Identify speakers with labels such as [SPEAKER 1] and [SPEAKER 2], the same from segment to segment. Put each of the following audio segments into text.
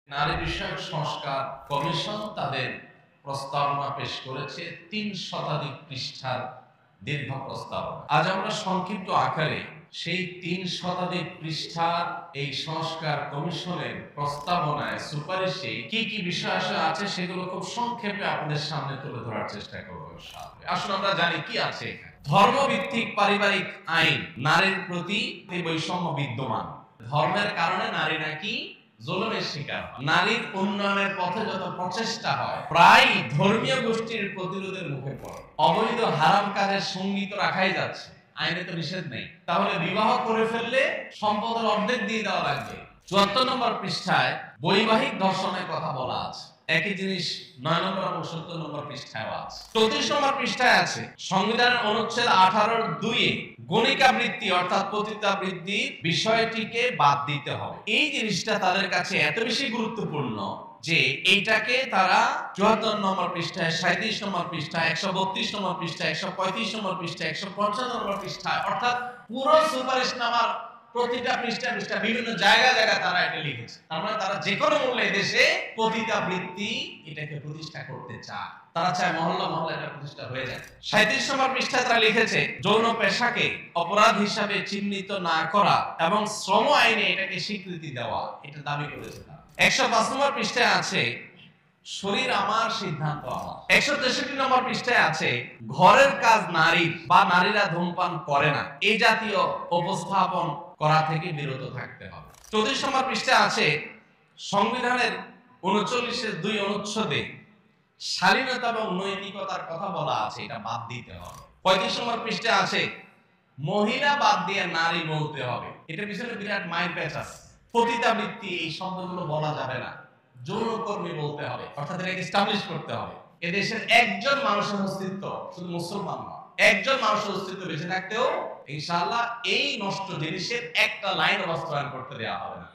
[SPEAKER 1] নারী বিষয়ক সংস্কার কমিশন তাদের প্রস্তাবনা পেশ করেছে ৩ শতাধিক পৃষ্ঠার দীর্ঘ প্রস্তাবনা। আজ আমরা সংক্ষিপ্ত আকারে সেই ৩ শতাধিক পৃষ্ঠার এই সংস্কার কমিশনের প্রস্তাবনায় সুপারিশে কি কি বিষয় আছে সেগুলো খুব সংক্ষেপে আপনাদের সামনে তুলে ধরার চেষ্টা করব ইনশাআল্লাহ। আসলে আমরা জানি কি আছে এখানে। ধর্মভিত্তিক পারিবারিক আইন, নারীর প্রতি বৈষম্য বিদ্যমান, ধর্মের কারণে নারী নাকি জুলুমের শিকার হয়, নারীর উন্নয়নের পথে যত প্রচেষ্টা হয় প্রায় ধর্মীয় গোষ্ঠীর প্রতিরোধের মুখে পড়ে। অবৈধ হারাম কাজের সঙ্গী তো রাখাই যাচ্ছে, আইনে তো নিষেধ নেই, তাহলে বিবাহ করে ফেললে সম্পদের অর্ধেক দিয়ে দেওয়া লাগবে। ৭৪ নম্বর পৃষ্ঠায় বৈবাহিক ধর্ষণের কথা বলা আছে। একই জিনিস ৯ নম্বর এবং ৭০ নম্বর পৃষ্ঠায় আছে। ৩৪ নম্বর পৃষ্ঠায় আছে সংবিধানের অনুচ্ছেদ ১৮(২) এ গণিকা বৃত্তি অর্থাৎ পতিতাবৃত্তির বিষয়টিকে বাদ দিতে হবে। এই জিনিসটা তাদের কাছে এত বেশি গুরুত্বপূর্ণ যে এইটাকে তারা ৭৪ নম্বর পৃষ্ঠায়, ৩৭ নম্বর পৃষ্ঠায়, ১৩২ নম্বর পৃষ্ঠায়, ১৩৫ নম্বর পৃষ্ঠায়, ১৫৫ নম্বর পৃষ্ঠায়, অর্থাৎ পুরো সুপারিশনামার প্রতিটা পৃষ্ঠা বিভিন্ন জায়গায় তারা এটা লিখেছে। তার মানে তারা যে কোনো মূল্যে দেশে পতিতাবৃত্তি এটাকে প্রতিষ্ঠা করতে চায়। তারা চায় মহল্লা এটা প্রতিষ্ঠা হয়ে যায়। ৩৭ নম্বর পৃষ্ঠায় তারা লিখেছে যৌন পেশাকে অপরাধ হিসাবে চিহ্নিত না করা এবং শ্রম আইনে এটাকে স্বীকৃতি দেওয়া, এটা দাবি করেছে তারা। ১০৫ নম্বর পৃষ্ঠায় আছে শরীর আমার সিদ্ধান্ত আমার। ১৬৩ নম্বর পৃষ্ঠায় আছে ঘরের কাজ নারীর বা নারীরা ধূমপান করে না এই জাতীয় উপস্থাপন করা থেকে বিরত থাকতে হবে। ৩৪ নম্বর পৃষ্ঠায় আছে সংবিধানের ৩৯(২) অনুচ্ছেদে শালীনতা এবং নৈতিকতার কথা বলা আছে, এটা বাদ দিতে হবে। ৩৫ নম্বর পৃষ্ঠায় আছে মহিলা বাদ দিয়ে নারী বলতে হবে। এটার পিছনে বিরাট মাইর প্যাচ আছে। পতিতাবৃত্তি এই শব্দগুলো বলা যাবে না, যৌনকর্মী বলতে হবে, অর্থাৎ এটাকে এস্টাবলিশ করতে হবে। এদেশের একজন মানুষের অস্তিত্ব, শুধু মুসলমান নয়, একজন মানুষের অস্তিত্ব বেঁচে থাকতেও ইনশাআল্লাহ এই নষ্ট জিনিসের একটা লাইন বাস্তবায়ন করতে দেওয়া হবে না।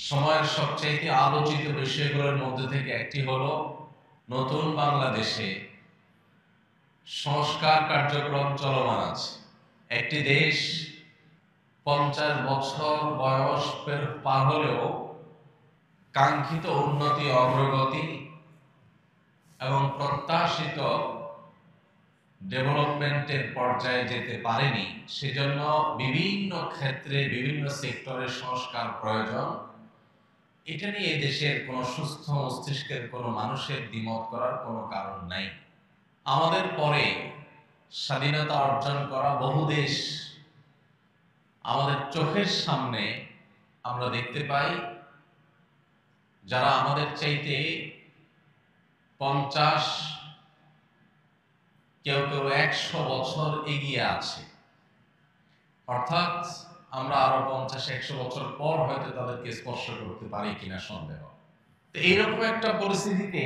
[SPEAKER 1] সময়ের সবচেয়ে আলোচিত বিষয়গুলোর মধ্যে থেকে একটি হলো নতুন বাংলাদেশে সংস্কার কার্যক্রম চলমান আছে। একটি দেশ ৫০ বছর বয়স পার হলেও কাঙ্ক্ষিত উন্নতি, অগ্রগতি এবং প্রত্যাশিত ডেভেলপমেন্টের পর্যায়ে যেতে পারেনি। সেজন্য বিভিন্ন ক্ষেত্রে বিভিন্ন সেক্টরের সংস্কার প্রয়োজন। এটা নিয়ে দেশের কোন সুস্থ মস্তিষ্কের কোন মানুষের দ্বিমত করার কোনো কারণ নাই। আমাদের পরে স্বাধীনতা অর্জন করা বহু দেশ আমাদের চোখের সামনে আমরা দেখতে পাই যারা আমাদের চাইতে ৫০, কেউ ১০০ বছর এগিয়ে আছে। অর্থাৎ আমরা আরো ৫০-১০০ বছর পর হয়তো তাদেরকে স্পর্শ করতে পারি কিনা সন্দেহ। তো এইরকম একটা পরিস্থিতিতে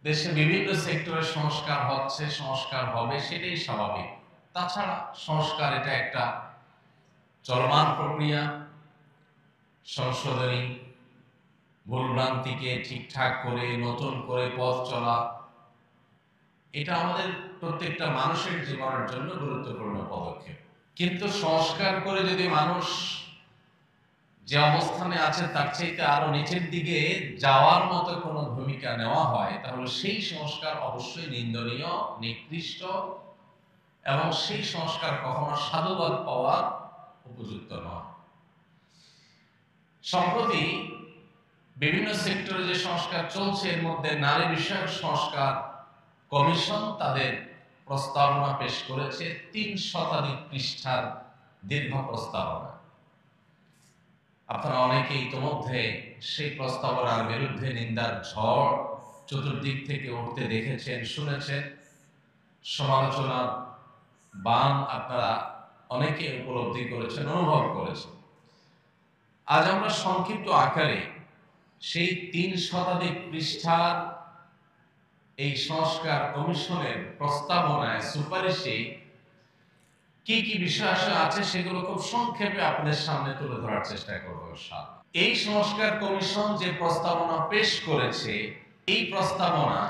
[SPEAKER 1] দেশে বিভিন্ন সেক্টরে সংস্কার হচ্ছে, সংস্কার হবে, সেটাই স্বাভাবিক। তাছাড়া সংস্কার এটা একটা চলমান প্রক্রিয়া। সংশোধনী, ভুলভ্রান্তিকে ঠিকঠাক করে নতুন করে পথ চলা, এটা আমাদের প্রত্যেকটা মানুষের জীবনের জন্য গুরুত্বপূর্ণ পদক্ষেপ। কিন্তু সংস্কার করে যদি মানুষ যে অবস্থানে আছে তার চাইতে আরো নিচের দিকে যাওয়ার মতো কোনো ভূমিকা নেওয়া হয়, তাহলে সেই সংস্কার অবশ্যই নিন্দনীয়, নিকৃষ্ট এবং সেই সংস্কার কখনো সাধুবাদ পাওয়ার উপযুক্ত নয়। সম্প্রতি বিভিন্ন সেক্টরে যে সংস্কার চলছে এর মধ্যে নারী বিষয়ক সংস্কার কমিশন তাদের প্রস্তাবনা পেশ করেছে ৩ শতাধিক পৃষ্ঠার দীর্ঘ প্রস্তাবনা। আপনারা অনেকে ইতিমধ্যে সেই প্রস্তাবনার বিরুদ্ধে নিন্দার ঝড় চতুর্দিক থেকে উঠতে দেখেছেন, শুনেছেন। সমালোচনার বাণ আপনারা অনেকে উপলব্ধি করেছেন, অনুভব করেছেন। আজ আমরা সংক্ষিপ্ত আকারে সেই ৩ শতাধিক পৃষ্ঠার এই সংস্কার কমিশনের প্রস্তাবনায় সুপারিশে কি কি বিষয় আছে সেগুলো খুব সংক্ষেপে আপনাদের সামনে তুলে ধরার চেষ্টা করব। এই সংস্কার কমিশন যে প্রস্তাবনা পেশ করেছে, এই প্রস্তাবনা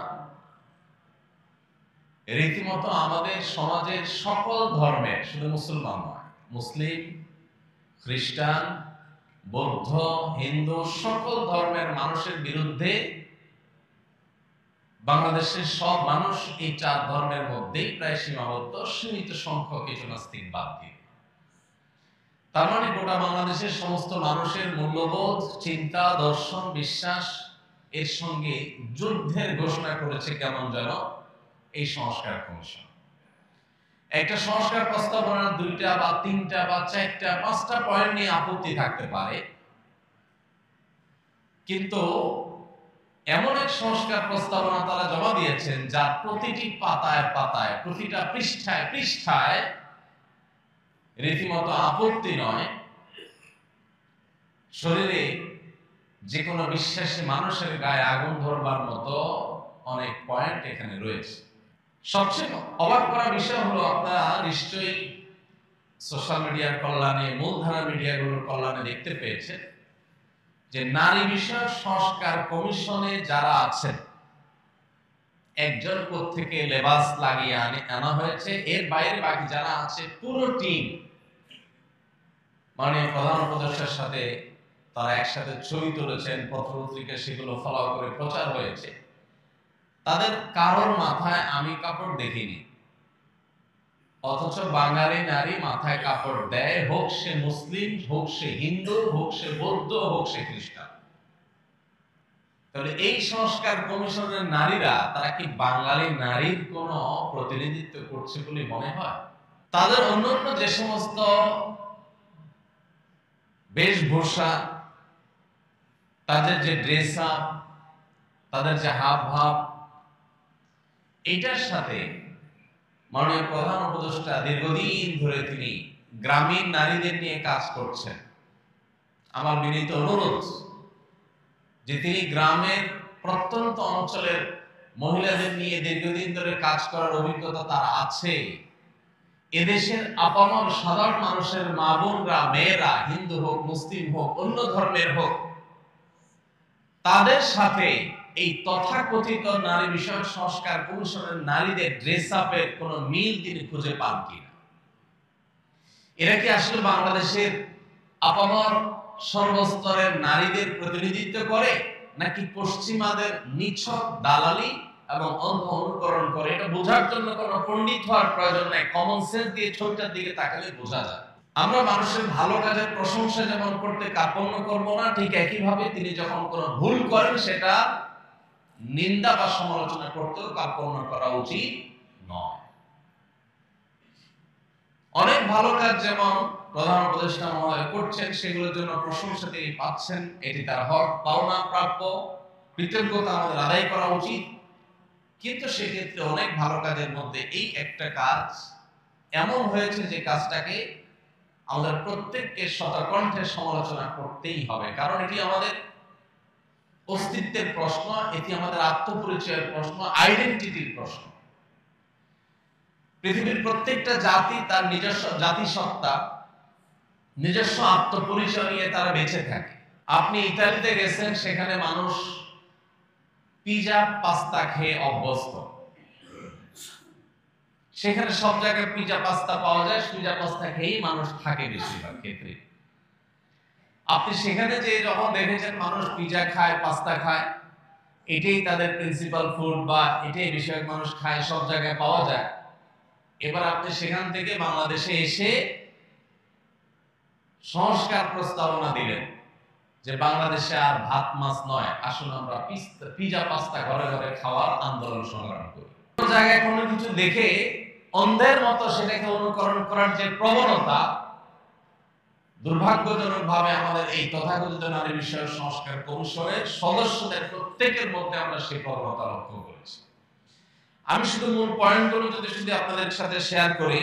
[SPEAKER 1] রীতিমতো আমাদের সমাজের সকল ধর্মের, শুধু মুসলমান নয়, মুসলিম, খ্রিস্টান, বৌদ্ধ, হিন্দু সকল ধর্মের মানুষের বিরুদ্ধে বাংলাদেশের সব মানুষ এই 4 ধর্মের মধ্যেই প্রায় সীমাবদ্ধ, সীমিত সংখ্যক কিছু নাস্তিক বাদ দিয়ে। তার মানে গোটা বাংলাদেশের সমস্ত মানুষের মূল্যবোধ, চিন্তা, দর্শন, বিশ্বাস এর সঙ্গে যুদ্ধের ঘোষণা করেছে কেমন যেন এই সংস্কার কমিশন। একটা সংস্কার প্রস্তাবনার 2টা বা 3টা বা 4টা 5টা পয়েন্ট নিয়ে আপত্তি থাকতে পারে, কিন্তু এমন এক সংস্কার প্রস্তাবনা তারা জমা দিয়েছেন যার প্রতিটি পাতায় পাতায়, প্রতিটা পৃষ্ঠায় পৃষ্ঠায় রীতিমতো আপত্তি নয়, শরীরে যে কোনো বিশ্বাসী মানুষের গায়ে আগুন ধরবার মতো অনেক পয়েন্ট এখানে রয়েছে। সবচেয়ে অবাক করা বিষয় হলো, আপনারা নিশ্চয়ই সোশ্যাল মিডিয়ার কল্যাণে, মূলধারা মিডিয়াগুলোর কল্যাণে দেখতে পেয়েছেন যে নারী বিষয়ক সংস্কার কমিশনে যারা আছেন, একজন থেকে লেবাস লাগিয়ে আনা হয়েছে, এর বাইরে বাকি যারা আছে পুরো টিম মাননীয় প্রধান উপদেষ্টার সাথে তারা একসাথে ছবি তুলেছেন, পত্রপত্রিকা সেগুলো ফলো করে প্রচার হয়েছে। তাদের কারোর মাথায় আমি কাপড় দেখিনি, অথচ বাঙালি নারী মাথায় কাপড় দেয়, হোক সে মুসলিম, হোক সে হিন্দু, হোক সে বৌদ্ধ, হোক সে খ্রিস্টান। তাহলে এই সংস্কার কমিশনের নারীরা তারা কি বাঙালি নারীর কোন প্রতিনিধিত্ব করছে বলে মনে হয়? তাদের অন্যান্য যে সমস্ত বেশভূষা, তাদের যে ড্রেস আপ, তাদের যে হাব ভাব, এটার সাথে মাননীয় প্রধান উপদেষ্টা দীর্ঘদিন ধরে তিনি গ্রামীণ নারীদের নিয়ে কাজ করছেন। আমার বিনীত অনুরোধ যে তিনি গ্রামের প্রত্যন্ত অঞ্চলের মহিলাদের নিয়ে দীর্ঘদিন ধরে কাজ করার অভিজ্ঞতা তার আছে। এদেশের আপামর সাধারণ মানুষের মা বোনরা, মেয়েরা, হিন্দু হোক, মুসলিম হোক, অন্য ধর্মের হোক, তাদের সাথে এই তথাকথিত নারী বিষয়ক সংস্কার কমিশনের নারীদের ড্রেস আপের কোন মিল তিনি খুঁজে পান কিনা। এরা কি আসলে বাংলাদেশের আপামর সর্বস্তরের নারীদের প্রতিনিধিত্ব করে, নাকি পশ্চিমাদের নিছক দালালি এবং অন্ধ অনুকরণ করে? এটা বোঝার জন্য কোনো পণ্ডিত হওয়ার প্রয়োজন নাই, কমন সেন্স দিয়ে ছবিটার দিকে তাকালে বোঝা যায়। আমরা মানুষের ভালো কাজের প্রশংসা যেমন করতে কার্পণ্য করব না, ঠিক একইভাবে তিনি যখন কোনো ভুল করেন সেটা নিন্দা বা সমালোচনা করতেও কার্পণ্য করা উচিত নয়। অনেক ভালো কাজ যেমন প্রধান উপদেষ্টা মহোদয় করছেন, সেগুলোর জন্য প্রশংসা তিনি পাচ্ছেন, এটি তার হক, পাওনা, প্রাপ্য, কৃতজ্ঞতা আমাদের আদায় করা উচিত। কিন্তু সেক্ষেত্রে অনেক ভালো কাজের মধ্যে এই একটা কাজ এমন হয়েছে যে কাজটাকে আমাদের প্রত্যেককে শতকণ্ঠে সমালোচনা করতেই হবে, কারণ এটি আমাদের অস্তিত্বের প্রশ্ন, এটি আমাদের আত্মপরিচয়ের প্রশ্ন, আইডেন্টিটির প্রশ্ন। পৃথিবীর প্রত্যেকটা জাতি তার নিজস্ব জাতিসত্তা, নিজস্ব আত্মপরিচয় নিয়ে তারা বেঁচে থাকে। আপনি ইতালিতে গেছেন, সেখানে মানুষ পিজা পাস্তা খেয়ে অভ্যস্ত, সেখানে সব জায়গায় পিজা পাস্তা পাওয়া যায়, পিজা পাস্তা খেয়েই মানুষ থাকে বেশিরভাগ ক্ষেত্রে। আপনি সেখানে যে যখন দেখেছেন মানুষ পিজা খায়, পাস্তা খায়, এটাই তাদের প্রিন্সিপাল ফুড বা এটাই বিষয়ক মানুষ খায়, সব জায়গায় পাওয়া যায়। এবার আপনি সেখান থেকে বাংলাদেশে এসে সংস্কার প্রস্তাবনা দিলেন যে বাংলাদেশে আর ভাত মাছ নয়, আসুন আমরা পিজা পাস্তা ঘরে ঘরে খাওয়ার আন্দোলন সংগ্রাম করি। কোনো জায়গায় কোনো কিছু দেখে অন্ধের মতো সেটাকে অনুকরণ করার যে প্রবণতা, দুর্ভাগ্যজনক ভাবে আমাদের এই তথাকথিত নারী বিষয়ক সংস্কার কমিশনের সদস্যদের প্রত্যেকের মধ্যে আমরা সেই প্রবণতা লক্ষ্য করেছি। আমি শুধু মূল পয়েন্টগুলো যদি আপনাদের সাথে শেয়ার করি,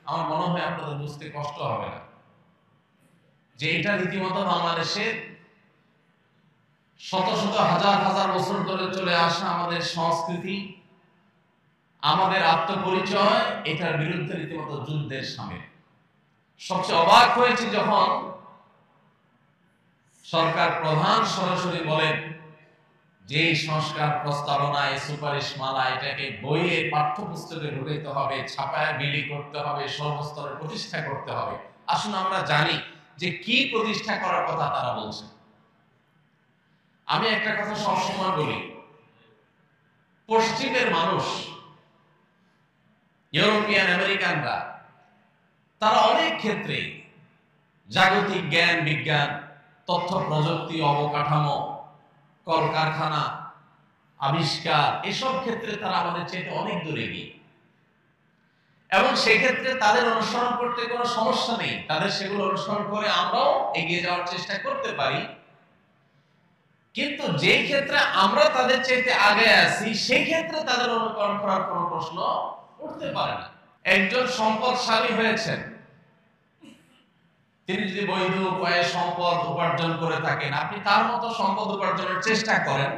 [SPEAKER 1] আমার মনে হয় আপনাদের বুঝতে কষ্ট হবে না যে এটা রীতিমতো বাংলাদেশের শত শত হাজার হাজার বছর ধরে চলে আসা আমাদের সংস্কৃতি, আমাদের আত্মপরিচয়, এটার বিরুদ্ধে রীতিমতো যুদ্ধের সামিল। সবচেয়ে অবাক হয়েছে যখন সরকার প্রধান সরাসরি বলেন যে সংস্কার প্রস্তাবনায় সুপারিশ মালা এটাকে বইয়ে পাঠ্যপুস্তকে ঢুকাইতে হবে, ছাপায় বিলি করতে হবে, সর্বস্তরে প্রতিষ্ঠা করতে হবে। আসুন আমরা জানি যে কি প্রতিষ্ঠা করার কথা তারা বলছে। আমি একটা কথা সবসময় বলি, পশ্চিমের মানুষ, ইউরোপিয়ান আমেরিকানরা, তারা অনেক ক্ষেত্রে জাগতিক জ্ঞান বিজ্ঞান, তথ্য প্রযুক্তি, অবকাঠামো, কলকারখানা, আবিষ্কার, এসব ক্ষেত্রে তারা আমাদের চেয়ে অনেক দূরে এগিয়ে, এবং সেক্ষেত্রে তাদের অনুসরণ করতে কোনো সমস্যা নেই। তাদের সেগুলো অনুসরণ করে আমরাও এগিয়ে যাওয়ার চেষ্টা করতে পারি। কিন্তু যে ক্ষেত্রে আমরা তাদের চাইতে আগে আছি, সেই ক্ষেত্রে তাদের অনুকরণ করার কোনো প্রশ্ন উঠতে পারে না। একজন সম্পদশালী হয়েছেন, তিনি যদি বৈধ উপায়ে সম্পদ উপার্জন করে থাকেন, আপনি তার মতো সম্পদ উপার্জনের চেষ্টা করেন,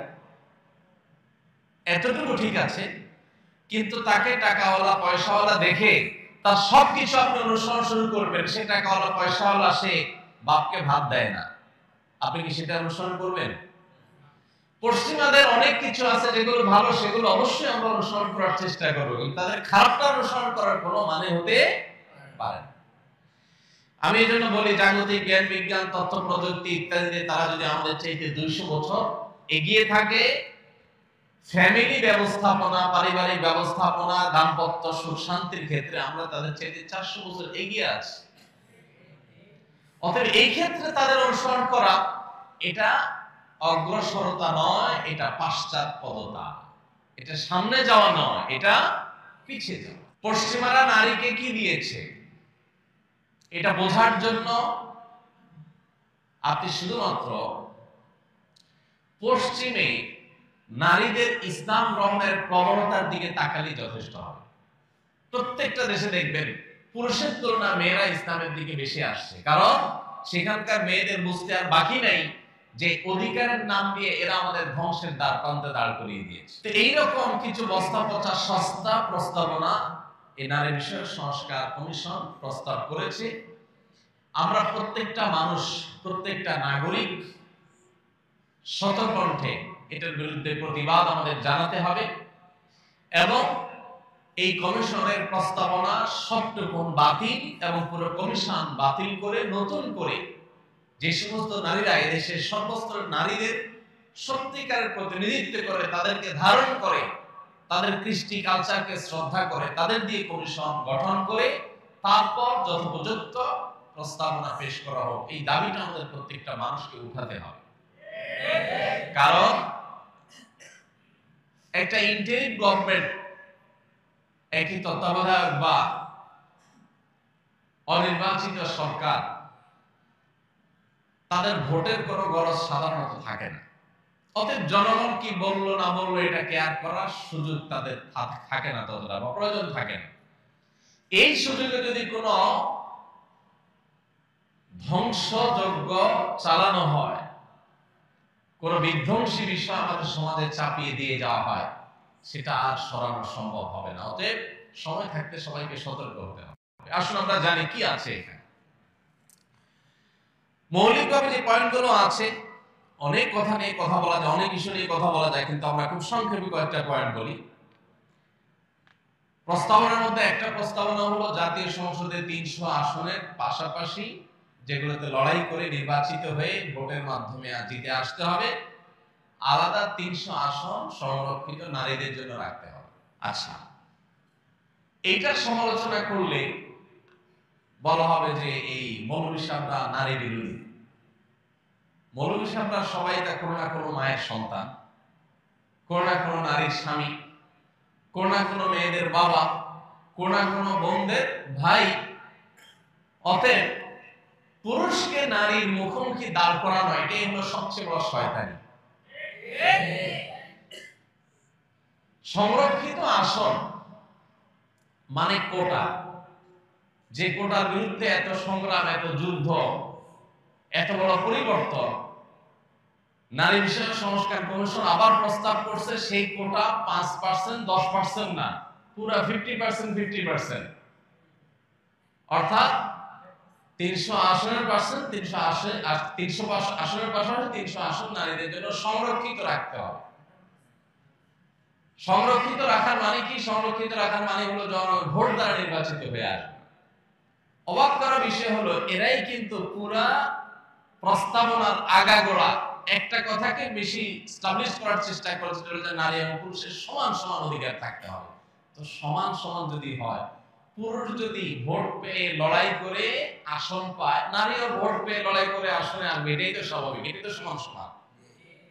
[SPEAKER 1] এতটুকু ঠিক আছে। কিন্তু তাকে টাকাওয়ালা পয়সাওয়ালা দেখে তার সবকিছু আপনি অনুসরণ শুরু করবেন, সে টাকাওয়ালা পয়সাওয়ালা, সে বাপকে ভাত দেয় না, আপনি কি সেটা অনুসরণ করবেন? পশ্চিমাদের অনেক কিছু আছে যেগুলো ভালো, সেগুলো অবশ্যই আমরা অনুসরণ করার চেষ্টা করবো, কিন্তু তাদের খারাপটা অনুসরণ করার কোনো মানে হতে পারে না। আমি এই জন্য বলি, জাগতিক জ্ঞান বিজ্ঞান, তথ্য প্রযুক্তি ইত্যাদিতে তারা যদি আমাদের চাইতে 200 বছর এগিয়ে থাকে, ফ্যামিলি ব্যবস্থাপনা, পারিবারিক ব্যবস্থাপনা, দাম্পত্য সুখ শান্তির ক্ষেত্রে আমরা তাদের চাইতে 400 বছর এগিয়ে আছি। অতএব এই ক্ষেত্রে তাদের অনুসরণ করা এটা অগ্রসরতা নয়, এটা পাশ্চাত্যপদতা, এটা সামনে যাওয়া নয়, এটা পিছিয়ে যাওয়া। পশ্চিমারা নারীকে কি দিয়েছে এটা বোঝার জন্য আপনি শুধুমাত্র পশ্চিমে নারীদের ইসলাম গ্রহণের প্রবণতার দিকে তাকালেই যথেষ্ট হবে। প্রত্যেকটা দেশে দেখবেন পুরুষের তুলনায় মেয়েরা ইসলামের দিকে বেশি আসছে, কারণ সেখানকার মেয়েদের বুঝতে আর বাকি নাই যে অধিকারের নাম দিয়ে এরা আমাদের ধ্বংসের দ্বার প্রান্তে দাঁড় করিয়ে দিয়েছে। তো এইরকম কিছু বস্তা পচা সস্তা প্রস্তাবনা এই নারী বিষয়ক সংস্কার কমিশন প্রস্তাব করেছে। আমরা প্রত্যেকটা মানুষ, প্রত্যেকটা নাগরিক শতকণ্ঠে এটার বিরুদ্ধে প্রতিবাদ আমাদের জানাতে হবে, এবং এই কমিশনের প্রস্তাবনা সবটুকু বাতিল এবং পুরো কমিশন বাতিল করে নতুন করে যে সমস্ত নারীরা এদেশের সর্বস্তরের নারীদের সত্যিকারের প্রতিনিধিত্ব করে, তাদেরকে ধারণ করে, তাদের কৃষ্টি কালচারকে শ্রদ্ধা করে, তাদের দিয়ে কমিশন গঠন করে তারপর যথোপযুক্ত প্রস্তাবনা পেশ করা হোক। এই দাবিটা আমাদের প্রত্যেকটা মানুষকে উঠাতে হবে। কারণ একটা ইন্টারিম গভর্নমেন্ট, একই তত্ত্বাবধায়ক বা অনির্বাচিত সরকার, তাদের ভোটের কোনো গরজ সাধারণত থাকে না। অতএব জনগণ কি বললো না বললো এটা কেয়ার করার সুযোগ তাদের থাকে না, ততটা বা প্রয়োজন থাকে না। এই সুযোগে যদি কোনো ধ্বংসযজ্ঞ চালানো হয়, কোন বিধ্বংসী বিষয় আমাদের সমাজে চাপিয়ে দিয়ে যাওয়া হয়, সেটা আর সরানো সম্ভব হবে না। অতএব সময় থাকতে সবাইকে সতর্ক হতে হবে। আসুন আমরা জানি কি আছে এখানে। মৌলিকভাবে যে পয়েন্টগুলো আছে, অনেক কথা নিয়ে কথা বলা যায়, অনেক ইস্যু নিয়ে কথা বলা যায়, কিন্তু আমরা খুব সংক্ষেপে কয়েকটা পয়েন্ট বলি। প্রস্তাবনার মধ্যে একটা প্রস্তাবনা হলো জাতীয় সংসদে 300 আসনের পাশাপাশি যেগুলোতে লড়াই করে নির্বাচিত হয়ে ভোটের মাধ্যমে জিতে আসতে হবে, আলাদা 300 আসন সংরক্ষিত নারীদের জন্য রাখতে হবে। আচ্ছা, এইটার সমালোচনা করলে বলা হবে যে এই মৌলভী সাহেবরা নারী বিরোধী। মৌলভী সাহেবরা সবাই তা কোনো না কোনো মায়ের সন্তান, কোনো না কোনো নারীর স্বামী, কোনো না কোনো মেয়েদের বাবা, কোনো না কোনো বোনদের ভাই। অতএব পুরুষকে নারীর মুখোমুখি দাঁড় করানো, এটাই হলো সবচেয়ে বড় শয়তানি। সংরক্ষিত আসন মানে কোটা, যে কোটার বিরুদ্ধে এত সংগ্রাম, এত যুদ্ধ, এত বড় পরিবর্তন নারী বিষয়ক সংস্কার কমিশন আবার প্রস্তাব করছে, সেই কোটা 5%, 10% না, পুরো 50%, 50%, অর্থাৎ 300 আসনের পার্সেন্ট, 300 আসনের পাশাপাশি 300 আসন নারীদের জন্য সংরক্ষিত রাখতে হবে। সংরক্ষিত রাখার মানে কি? সংরক্ষিত রাখার মানে হলো ভোট দ্বারা নির্বাচিত হয়ে আসবে। অবাক করার বিষয় হলো এরাই কিন্তু পুরা প্রস্তাবনার আগাগোড়া একটা কথাকে বেশি স্টাবলিশ করার চেষ্টা করেছে, যে নারী এবং পুরুষের সমান সমান অধিকার থাকতে হবে। তো সমান সমান যদি হয়, পুরুষ যদি ভোট পেয়ে লড়াই করে আসন পায়, নারীও ভোট পেয়ে লড়াই করে আসনে আসবে, এটাই তো স্বাভাবিক, এটাই তো সমান সমান।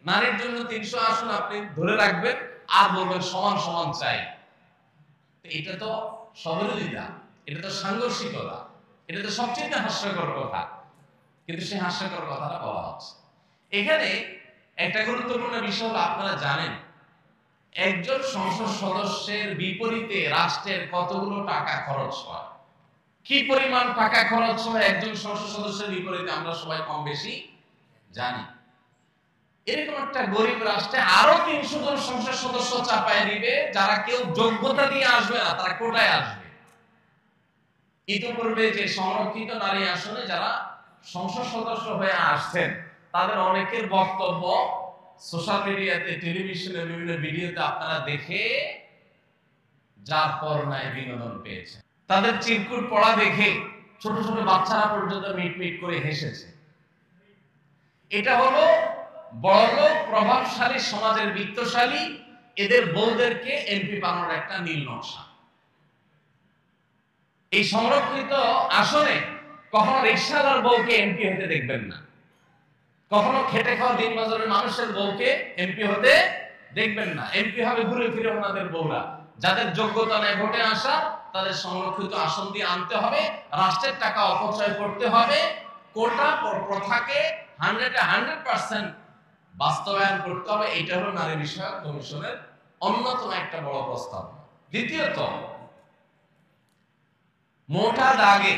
[SPEAKER 1] নারীর জন্য 300 আসন আপনি ধরে রাখবেন আর বলবেন সমান সমান চাই, এটা তো সবিরোধিতা, এটা তো সাংঘর্ষিকতা, এটা তো সবচেয়ে হাস্যকর কথা। কিন্তু সেই হাস্যকর কথাটা বলা হচ্ছে এখানে। একটা গুরুত্বপূর্ণ বিষয় হলো, আপনারা জানেন একজন সংসদ সদস্যের বিপরীতে রাষ্ট্রের কতগুলো টাকা খরচ হয়, কি পরিমাণ টাকা খরচ হয় একজন সংসদ সদস্যের বিপরীতে, আমরা সবাই কম বেশি জানি। এরকম একটা গরিব রাষ্ট্রে আরো 300 জন সংসদ সদস্য চাপায় দিবে, যারা কেউ যোগ্যতা দিয়ে আসবে না, তারা কোটায় আসবে। ইতিপূর্বে যে সংরক্ষিত নারী আসনে যারা সংসদ সদস্য হয়ে আসছেন, তাদের অনেকের বক্তব্য সোশ্যাল মিডিয়াতে, টেলিভিশনে, বিভিন্ন ভিডিওতে আপনারা দেখে যার পর নাই বিনোদন পেয়েছেন। তাদের চিরকুট পড়া দেখে ছোট ছোট বাচ্চারা পর্যন্ত মিট মিট করে হেসেছে। এটা হলো বড়লোক প্রভাবশালী সমাজের বিত্তশালী এদের বউদেরকে এমপি বানানোর একটা নীল নকশা। এই সংরক্ষিত আসনে কখনো রিকশাওয়ালার বউকে এমপি হতে দেখবেন না, কখনো খেটে খাওয়া দিন বাজারের মানুষের বউকে এমপি হতে দেখবেন না। এমপি হবে ঘুরে ফিরে ওনাদের বউরা, যাদের যোগ্যতা নেই ভোটে আসা, তাদের সংরক্ষিত আসন দিয়ে আনতে হবে, রাষ্ট্রের টাকা অপচয় করতে হবে, কোটা প্রথাকে 100% বাস্তবায়ন করতে হবে। এটা হলো নারী বিষয়ক কমিশনের অন্যতম একটা বড় প্রস্তাব। দ্বিতীয়ত, মোটা দাগে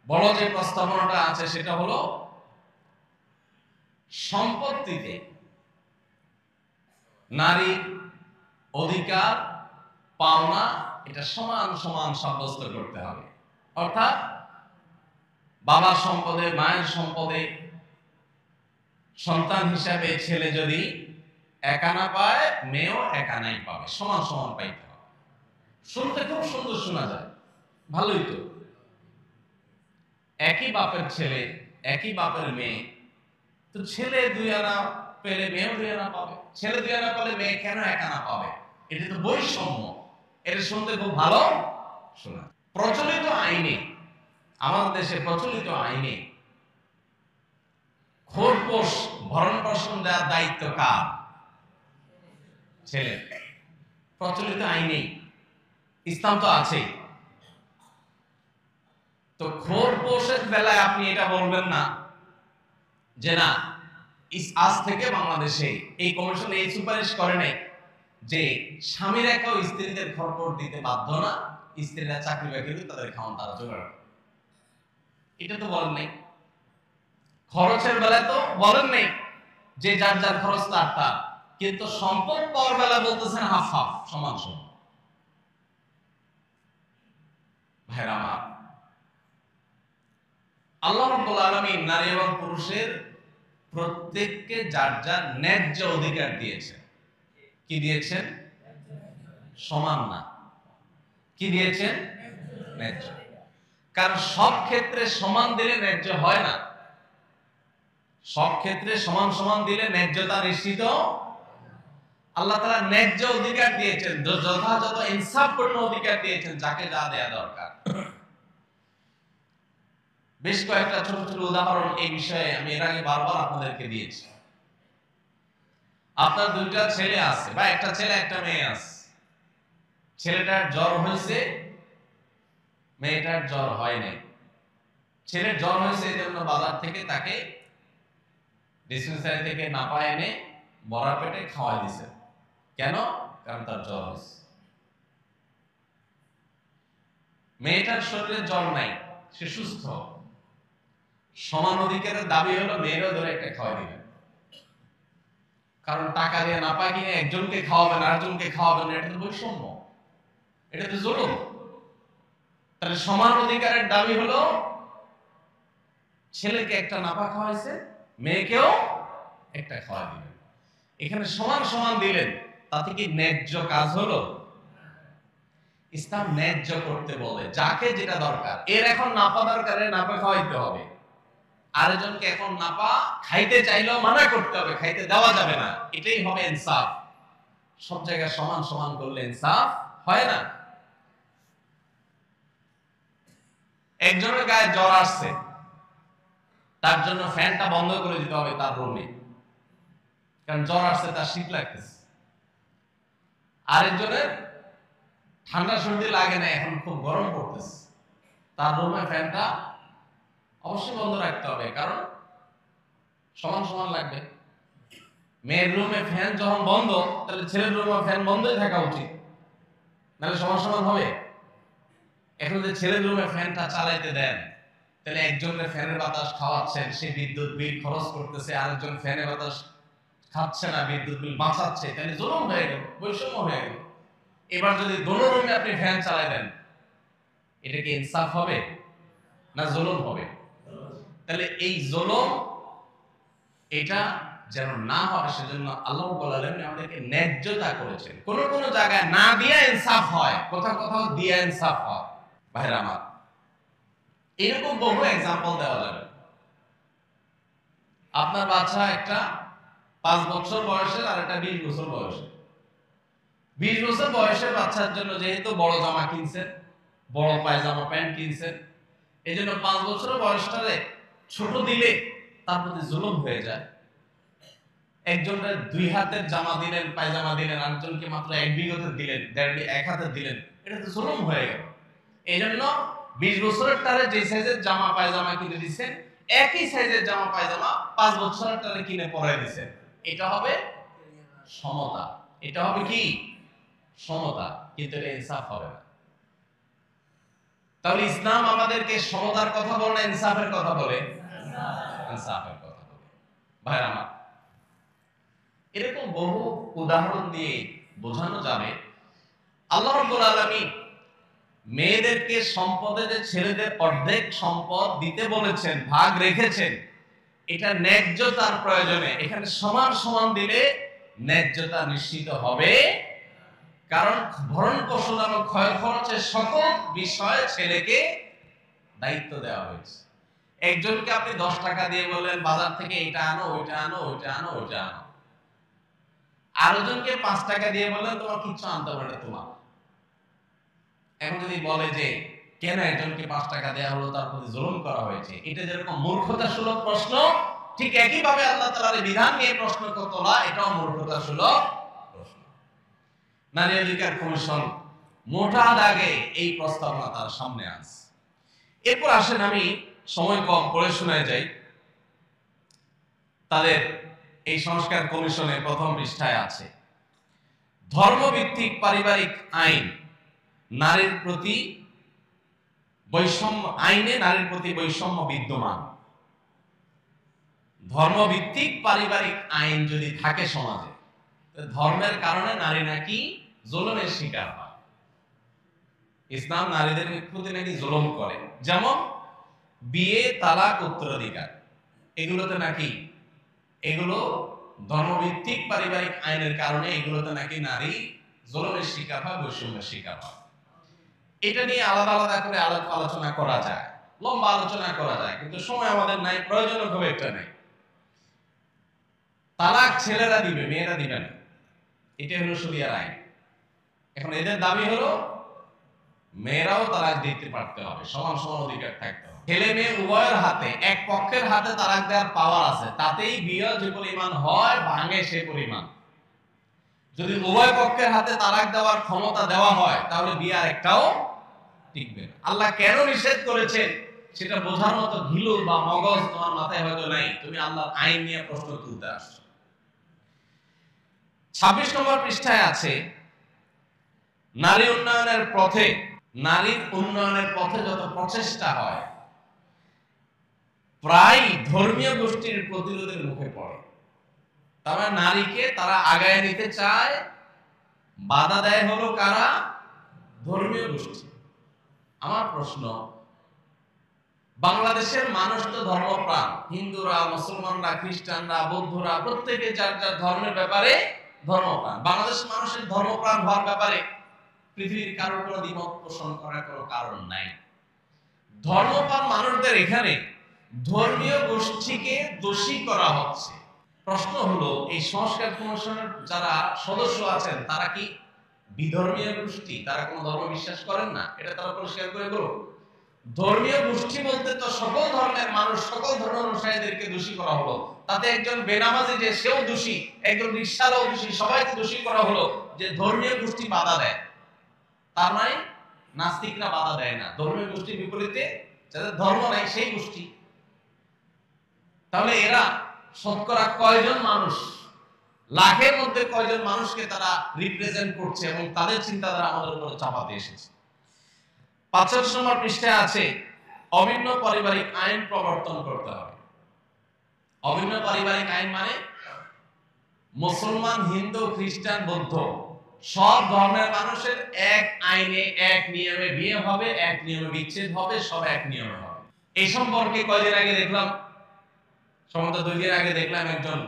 [SPEAKER 1] বড় যে প্রস্তাবনাটা আছে সেটা হলো সম্পত্তিতে নারী অধিকার পাওনা এটা সমান সমান সাব্যস্ত করতে হবে। অর্থাৎ বাবার সম্পদে, মায়ের সম্পদে সন্তান হিসাবে ছেলে যদি এক আনা পায়, মেয়েও এক আনাই পাবে, সমান সমান পাইতে হবে। শুনতে খুব সুন্দর শোনা যায়, ভালোই তো। একই বাপের ছেলে, একই বাপের মেয়ে, তো ছেলে 2 আনা পেলে মেয়েও 2 আনা পাবে, ছেলে 2 আনা পেলে মেয়ে কেন 1 আনা পাবে? এটা তো বৈষম্য। এটা শুনতে খুব ভালো শোনা। প্রচলিত আইনে, আমাদের দেশে প্রচলিত আইনে খোরপোশ ভরণ পোষণ দেওয়ার দায়িত্ব কার? ছেলে। প্রচলিত আইনে, ইসলাম তো আছেই। তো খোরপোশের বেলায় আপনি এটা বলবেন না যে না, আজ থেকে বাংলাদেশে এই কমিশন এই সুপারিশ করে নাই যে স্বামীরা কেউ স্ত্রীদের খরপোশ দিতে বাধ্য না, স্ত্রীরা চাকরি বাকরি তাদের খাওয়ান তারা জোগাড়। এটা তো বলেন নাই। খরচের বেলায় তো বলেন নাই যে যার যার খরচ তার তার, কিন্তু সম্পদ পাওয়ার বেলা বলতেছেন হাফ হাফ, সমান সমান। ভাইরা আমার, আল্লাহ রাব্বুল আলামিন নারী এবং পুরুষের প্রত্যেককে যার যার ন্যায্য অধিকার দিয়েছেন। কি দিয়েছেন? সমান না, কি দিয়েছেন? ন্যায্য। কারণ সব ক্ষেত্রে সমান দিলে ন্যায্য হয় না, সব ক্ষেত্রে সমান সমান দিলে ন্যায্যতা নিশ্চিত। আল্লাহ তাআলা ন্যায্য অধিকার দিয়েছেন, যথাযথ ইনসাফপূর্ণ অধিকার দিয়েছেন, যাকে যা দেয়া দরকার। বেশ কয়েকটা ছোট ছোট উদাহরণ এই বিষয়ে আমি এর আগে বারবার আপনাদেরকে দিয়েছি। আপনার 2টা ছেলে আছে, বা একটা ছেলে একটা মেয়ে আছে। ছেলেটার জ্বর হয়েছে, মেয়েটার জ্বর হয় নাই। ছেলের জ্বর হয়েছে এই জন্য বাজার থেকে তাকে ডিসপেন্সারি থেকে নাপা এনে বড়া পেটে খাওয়াই দিছে। কেন? কারণ তার জ্বর হয়েছে। মেয়েটার শরীরে জ্বর নাই, সে সুস্থ। সমান অধিকারের দাবি হলো মেয়েরও ধরে একটা খাওয়াই দিবেন। কারণ টাকা দিয়ে নাপা কিনে একজনকে খাওয়াবেন আরেকজনকে খাওয়াবেন, এটা তো বৈষম্য, এটা তো জুলুম। তাহলে সমান অধিকারের দাবি হলো ছেলেকে একটা নাপা খাওয়াইছে, মেয়েকেও একটা খাওয়াই দিবেন। এখানে সমান সমান দিলেন, তাতে কি ন্যায্য কাজ হলো? ইসলাম ন্যায্য করতে বলে, যাকে যেটা দরকার। এর এখন নাপা দরকার, নাপা খাওয়াইতে হবে। আরেকজনকে এখন নাপা খাইতে চাইলেও মানা করতে হবে, খাইতে দেওয়া যাবে না। এটাই হবে ইনসাফ। সব জায়গায় সমান সমান করলে ইনসাফ হয় না। একজনের গায়ে জ্বর আসছে, তার জন্য ফ্যানটা বন্ধ করে দিতে হবে তার রুমে, কারণ জ্বর আসছে, তার শীত লাগতেছে। আরেকজনের ঠান্ডা সর্দি লাগে না, এখন খুব গরম পড়তেছে, তার রুমে ফ্যানটা অবশ্যই বন্ধ রাখতে হবে, কারণ সমান সমান লাগবে। মেয়ের রুমে ফ্যান যখন বন্ধ, তাহলে ছেলের রুমে ফ্যান বন্ধই থাকা উচিত, নাহলে সমান সমান হবে। এখন যে ছেলের রুমে ফ্যানটা চালাইতে দেন, তাহলে একজনের ফ্যানের বাতাস খাওয়াচ্ছেন, সে বিদ্যুৎ বিল খরচ করতেছে, আরেকজন ফ্যানের বাতাস খাচ্ছে না, বিদ্যুৎ বিল বাঁচাচ্ছে, তাহলে জুলুম হয়ে গেল, বৈষম্য হয়ে গেল। এবার যদি দোনো রুমে আপনি ফ্যান চালাই দেন, এটা কি ইনসাফ হবে না জুলুম হবে? তাহলে এই জুলুম এটা যেন না হয়, সেজন্য আল্লাহ রাব্বুল আলামিন আমাদেরকে ন্যায্যতা করেছেন। কোন কোন জায়গায় না দিয়া ইনসাফ হয়, কোথাও কোথাও দিয়া ইনসাফ হয়। ভাইরা আমার, এরকম বহু এক্সাম্পল দেওয়া যাবে। আপনার বাচ্চা একটা 5 বছর বয়সের আর একটা 20 বছর বয়সের। 20 বছর বয়সের বাচ্চার জন্য যেহেতু বড় জামা কিনছেন, বড় পায়জামা প্যান্ট কিনছেন, এই জন্য 5 বছর বয়সটারে ছোট দিলে তার প্রতি জুলুম হয়ে যায়। একজনের 2 হাতের জামা দিলেন, পায়জামা দিলেন, আরেকজনকে মাত্র 1 বিঘতের দিলেন, 1 হাতের দিলেন, এটা তো জুলুম হয়ে গেল। এই জন্য 20 বছরের টারে যে সাইজের জামা পায়জামা কিনে দিচ্ছেন, একই সাইজের জামা পায়জামা 5 বছরের টারে কিনে পরাই দিচ্ছেন। এটা হবে সমতা। এটা হবে কি? সমতা। কিন্তু এটা ইনসাফ হবে না। তাহলে ইসলাম আমাদেরকে সমতার কথা বলে না ইনসাফের কথা বলে? ইনসাফের কথা বলে। ভাইরা আমার, এরকম বহু উদাহরণ দিয়ে বোঝানো যাবে আল্লাহ রাব্বুল আলামিন মেয়েদেরকে সম্পদে যে ছেলেদের অর্ধেক সম্পদ দিতে বলেছেন, ভাগ রেখেছেন, এটা ন্যায্যতার প্রয়োজনে। এখানে সমান সমান দিলে ন্যায্যতা নিশ্চিত হবে, কারণ ভরণ পোষণ এবং ক্ষয় খরচের সকল বিষয়ে ছেলেকে দায়িত্ব দেওয়া হয়েছে। একজনকে আপনি 10 টাকা দিয়ে বললেন বাজার থেকে এটা আনো, ওইটা আনো, ওইটা আনো, ওইটা আনো। আরেকজনকে 5 টাকা দিয়ে বললেন তোমার কিচ্ছু আনতে হবে না তোমার। এখন যদি বলে যে কেন একজনকে 5 টাকা দেওয়া হলো, তার প্রতি জুলুম করা হয়েছে, এটা যেরকম মূর্খতা সুলভ প্রশ্ন, ঠিক একই ভাবে আল্লাহ তাআলার বিধান নিয়ে প্রশ্ন তোলা এটাও মূর্খতা সুলভ প্রশ্ন। নারী অধিকার কমিশন মোটা দাগে এই প্রস্তাবনা তার সামনে আছে। এরপর আসেন, আমি সময় কম, পড়ে শোনায় যাই। তাদের এই সংস্কার কমিশনের প্রথম পৃষ্ঠায় আছে, ধর্মভিত্তিক পারিবারিক আইন নারীর প্রতি বৈষম্য, আইনে নারীর প্রতি বৈষম্য বিদ্যমান। ধর্মভিত্তিক পারিবারিক আইন যদি থাকে সমাজে, ধর্মের কারণে নারী নাকি জুলুমের শিকার হয়। ইসলাম নারীদের প্রতি নাকি জুলুম করে, যেমন বিয়ে, তালাক, উত্তরাধিকার, এগুলোতে নাকি, এগুলো ধর্মভিত্তিক পারিবারিক আইনের কারণে এগুলোতে নাকি নারী জুলুমের শিকার হয়, বৈষম্যের শিকার হয়। এটা নিয়ে আলাদা আলাদা করে আলোচনা করা যায়, লম্বা আলোচনা করা যায়, কিন্তু সময় আমাদের নাই, প্রয়োজন খুব একটা নাই। তালাক ছেলেরা দিবে, মেয়েরা দিবে না, এটা হলো শরিয়ার আইন। এখন এদের দাবি হলো মেয়েরাও তালাক দিতে পারতে হবে, সমান সমান অধিকার থাকতে হবে। ছেলে মেয়ে উভয়ের হাতে, এক পক্ষের হাতে তালাক দেওয়ার পাওয়ার আছে, তাতেই বিয়ে যে পরিমাণ হয় ভাঙে সে পরিমাণ। যদি উভয় পক্ষের হাতে তালাক দেওয়ার ক্ষমতা দেওয়া হয়, তাহলে বিয়ে আর একটাও টিকবে না। আল্লাহ কেন নিষেধ করেছেন সেটা বোঝার মতো ঘিলু বা মগজ তোমার মাথায় হয়তো নাই, তুমি আল্লাহর আইন নিয়ে প্রশ্ন তুলতে আসছো। 26 নম্বর পৃষ্ঠায় আছে, নারী উন্নয়নের পথে, নারীর উন্নয়নের পথে যত প্রচেষ্টা হয় প্রায় ধর্মীয় গোষ্ঠীর প্রতিরোধের মুখে পড়ে। তারা নারীকে তারা আগায় নিতে চায়, বাধা দেয় হলো কারা? ধর্মীয় গোষ্ঠী। আমার প্রশ্ন, বাংলাদেশের মানুষ তো ধর্মপ্রাণ, হিন্দুরা, মুসলমানরা, খ্রিস্টানরা, বৌদ্ধরা, প্রত্যেকে যার যার ধর্মের ব্যাপারে ধর্মপ্রাণ। বাংলাদেশের মানুষের ধর্মপ্রাণ হওয়ার ব্যাপারে পৃথিবীর কারোর কোনো দ্বিমত পোষণ করার কোনো কারণ নাই। ধর্মপ্রাণ মানুষদের এখানে ধর্মীয় গোষ্ঠীকে দোষী করা হচ্ছে। প্রশ্ন হলো, এই সংস্কার কমিশনের যারা সদস্য আছেন তারা কি বিধর্মীয় গোষ্ঠী? তারা কোনো ধর্ম বিশ্বাস করেন না? এটা তারা পরিষ্কার করে বলুন। ধর্মীয় গোষ্ঠী বলতে তো সকল ধর্মের মানুষ, সকল ধর্ম অনুসারীদেরকে দোষী করা হলো। তাতে একজন বেনামাজি যে সেও দোষী, একজন রিকশাও দোষী, সবাইকে দোষী করা হলো যে ধর্মীয় গোষ্ঠী বাধা দেয়। তার মানে নাস্তিকরা বাধা দেয় না, ধর্মীয় গোষ্ঠীর বিপরীতে যাদের ধর্ম নাই সেই গোষ্ঠী। তাহলে এরা শতকরা কয়জন মানুষ, লাখের মধ্যে কয়জন মানুষকে তারা রিপ্রেজেন্ট করছে এবং তাদের চিন্তাধারা আমাদের উপরে চাপাতে এসেছে। 45 নম্বর পৃষ্ঠায় আছে অভিন্ন পারিবারিক আইন প্রবর্তন করতে হবে। অভিন্ন পারিবারিক আইন মানে মুসলমান, হিন্দু, খ্রিস্টান, বৌদ্ধ সব ধর্মের মানুষের এক আইনে এক নিয়মে বিয়ে হবে, এক নিয়মে বিচ্ছেদ হবে, সব এক নিয়মে হবে। এই সম্পর্কে কয়দিন আগে দেখলাম, সম্ভবত 2 দিন আগে দেখলাম একজন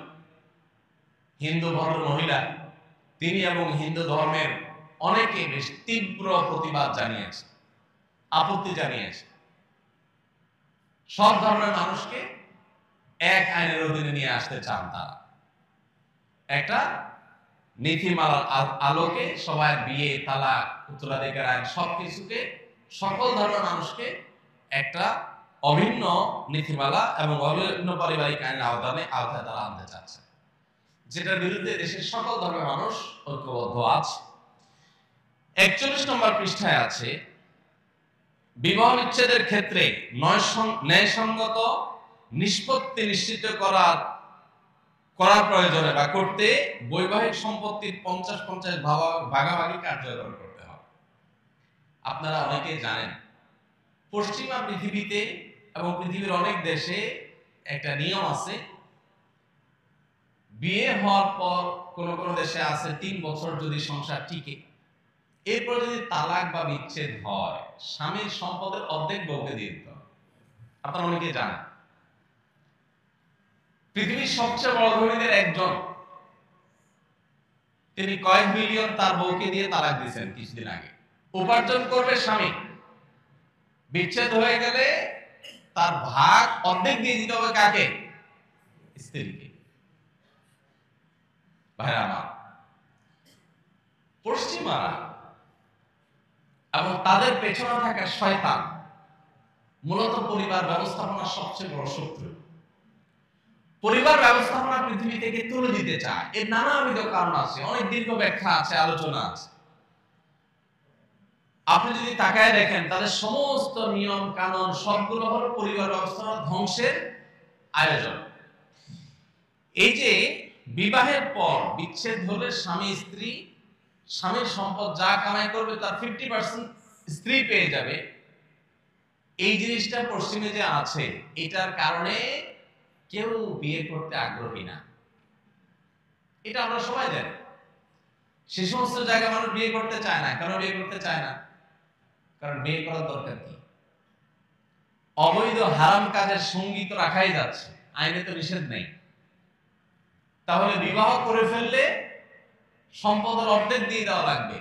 [SPEAKER 1] হিন্দু ভদ্র মহিলা, তিনি এবং হিন্দু ধর্মের অনেকে বেশ তীব্র প্রতিবাদ জানিয়েছে, আপত্তি জানিয়েছে। সব ধর্মের মানুষকে এক আইনের অধীনে নিয়ে আসতে চান তারা। একটা নীতিমালার আলোকে সবাই বিয়ে, তালাক, উত্তরাধিকার আইন সবকিছুকে সকল ধর্মের মানুষকে একটা অভিন্ন নীতিমালা এবং অভিন্ন পারিবারিক আইনের আওতায় তারা আনতে চাচ্ছে, যেটার বিরুদ্ধে দেশের সকল ধর্মের মানুষ ঐক্যবদ্ধ আছে। 41 নম্বর পৃষ্ঠায় আছে বিবাহ বিচ্ছেদের ক্ষেত্রে ন্যায়সঙ্গত নিষ্পত্তি নিশ্চিত করার প্রয়োজনে বা করতে বৈবাহিক সম্পত্তির 50-50 ভাগাভাগি কার্যকর করতে হবে। আপনারা অনেকেই জানেন পশ্চিমা পৃথিবীতে এবং পৃথিবীর অনেক দেশে একটা নিয়ম আছে, বিয়ে হওয়ার পর কোন কোন দেশে আছে 3 বছর যদি সংসার টিকে, এরপর যদি তালাক বা বিচ্ছেদ হয় স্বামীর সম্পদের অর্ধেক বউকে দিয়ে দিতে হবে। আপনারা অনেকেই জানেন পৃথিবীর সবচেয়ে বড় ধনীদের একজন, তিনি কয়েক বিলিয়ন তার বউকে দিয়ে তালাক দিয়েছেন কিছুদিন আগে। উপার্জন করবে স্বামী, বিচ্ছেদ হয়ে গেলে তার ভাগ অর্ধেক দিয়ে দিতে হবে কাকে? স্ত্রীকে। ভাইরা আমার, পশ্চিমারা এবং তাদের পেছনে থাকা শয়তান মূলত পরিবার ব্যবস্থাপনার সবচেয়ে বড় শত্রু। পরিবার ব্যবস্থাপনা পৃথিবী থেকে তুলে দিতে চায়। এর নানাবিধ কারণ আছে, অনেক দীর্ঘ ব্যাখ্যা আছে, আলোচনা আছে। আপনি যদি তাকায় দেখেন তাদের সমস্ত নিয়ম কানুন সবগুলো হলো পরিবার ব্যবস্থাপনা ধ্বংসের আয়োজন। এই যে বিবাহের পর বিচ্ছেদ হলে স্বামীর সম্পদ যা কামাই করবে তার 50% স্ত্রী পেয়ে যাবে, এই জিনিসটা পশ্চিমে যে আছে, এটার কারণে কেউ বিয়ে করতে আগ্রহী না। এটা আমরা সবাই জানি। সে সমস্ত জায়গায় মানুষ বিয়ে করতে চায় না। কেন বিয়ে করতে চায় না? কারণ বিয়ে করার দরকার কি? অবৈধ হারাম কাজের সঙ্গী তো রাখাই যাচ্ছে, আইনে তো নিষেধ নেই। তাহলে বিবাহ করে ফেললে সম্পদের অর্ধেক দিয়ে দেওয়া লাগবে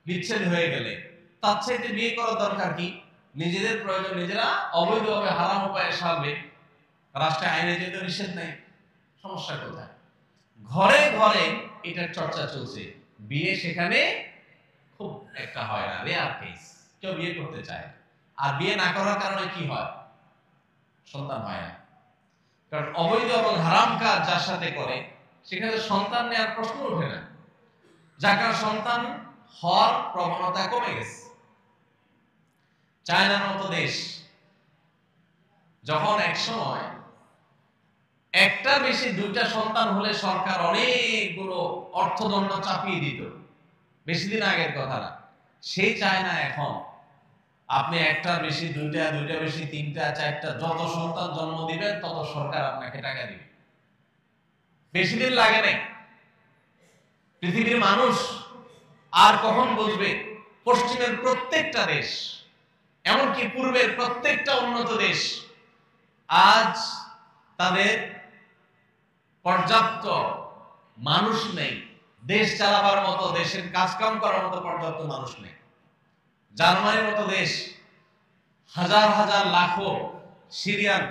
[SPEAKER 1] বিচ্ছেদ হয়ে গেলে। তার চাইতে বিয়ে করার দরকার কি? নিজেদের প্রয়োজন নিজেরা অবৈধভাবে হারাম উপায়ে সারবে, রাষ্ট্রে আইনে যেহেতু নিষেধ নেই, সমস্যা কোথায়? ঘরে ঘরে এটার চর্চা চলছে, বিয়ে সেখানে খুব একটা হয় না, রেয়ার কেস, কেউ বিয়ে করতে চায় না। আর বিয়ে না করার কারণে কি হয়? সন্তান হয় না। কারণ অবৈধ এবং হারাম কাজ যার সাথে করে সেখানে সন্তান নেওয়ার প্রশ্ন ওঠে না, যার কারণে সন্তান হওয়ার প্রবণতা কমে গেছে। চায়নার মতো দেশ যখন একসময় একটা বেশি 2টা সন্তান হলে সরকার অনেকগুলো অর্থদণ্ড চাপিয়ে দিত, বেশি দিন আগের কথা না, সেই চায়না এখন আপনি একটার বেশি 2টা, 2টা বেশি 3টা, 4টা, যত সন্তান জন্ম দিবেন তত সরকার আপনাকে টাকা দিবে। বেশি দিন লাগে নাই। পৃথিবীর মানুষ আর কখন বুঝবে পশ্চিমের প্রত্যেকটা দেশ, এমনকি পূর্বের প্রত্যেকটা উন্নত দেশ আজ তাদের পর্যাপ্ত মানুষ নেই দেশ চালাবার মতো, দেশের কাজকাম করার মতো পর্যাপ্ত মানুষ নেই। জার্মানির মতো দেশ হাজার হাজার লাখো সিরিয়ান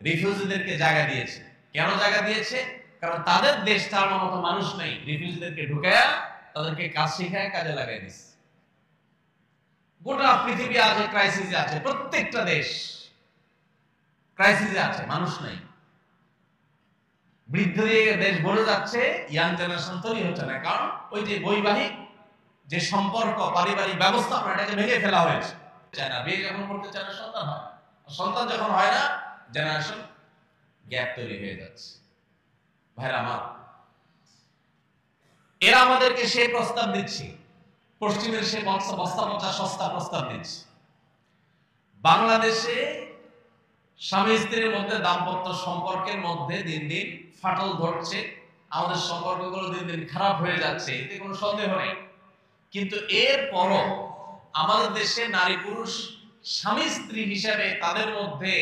[SPEAKER 1] রিফিউজিদেরকে জায়গা দিয়েছে। কেন জায়গা দিয়েছে? কারণ তাদের দেশ চালানোর মতো মানুষ নেই। রিফিউজিদেরকে ঢুকায়া তাদেরকে কাজ শিখায় কাজে লাগাই দিচ্ছে। গোটা পৃথিবী আজ ক্রাইসিসে আছে, প্রত্যেকটা দেশ ক্রাইসিসে আছে, মানুষ নাই। বৃদ্ধ দিয়ে দেশ ভরে যাচ্ছে, ইয়াং জেনারেশন তৈরি হচ্ছে না। কারণ ওই যে বৈবাহিক যে সম্পর্ক, পারিবারিক ব্যবস্থাপনা, এটাকে ভেঙে ফেলা হয়েছে। চায় না, বিয়ে যখন করতে চায় না, সন্তান হয়। সন্তান যখন হয় না, জেনারেশন গ্যাপ তৈরি হয়ে যাচ্ছে। ভাইরা আমার, এরা আমাদেরকে সেই প্রস্তাব দিচ্ছে, পশ্চিমের সে বস্তা পচা সস্তা প্রস্তাব দিচ্ছে। বাংলাদেশে স্বামী স্ত্রীর মধ্যে দাম্পত্য সম্পর্কের মধ্যে দিন দিন ফাটল ধরছে, আমাদের সম্পর্কগুলো দিন দিন খারাপ হয়ে যাচ্ছে, এতে কোনো সন্দেহ নেই। কিন্তু এরপরও আমাদের দেশে নারী পুরুষ স্বামী স্ত্রী হিসেবে তাদের মধ্যে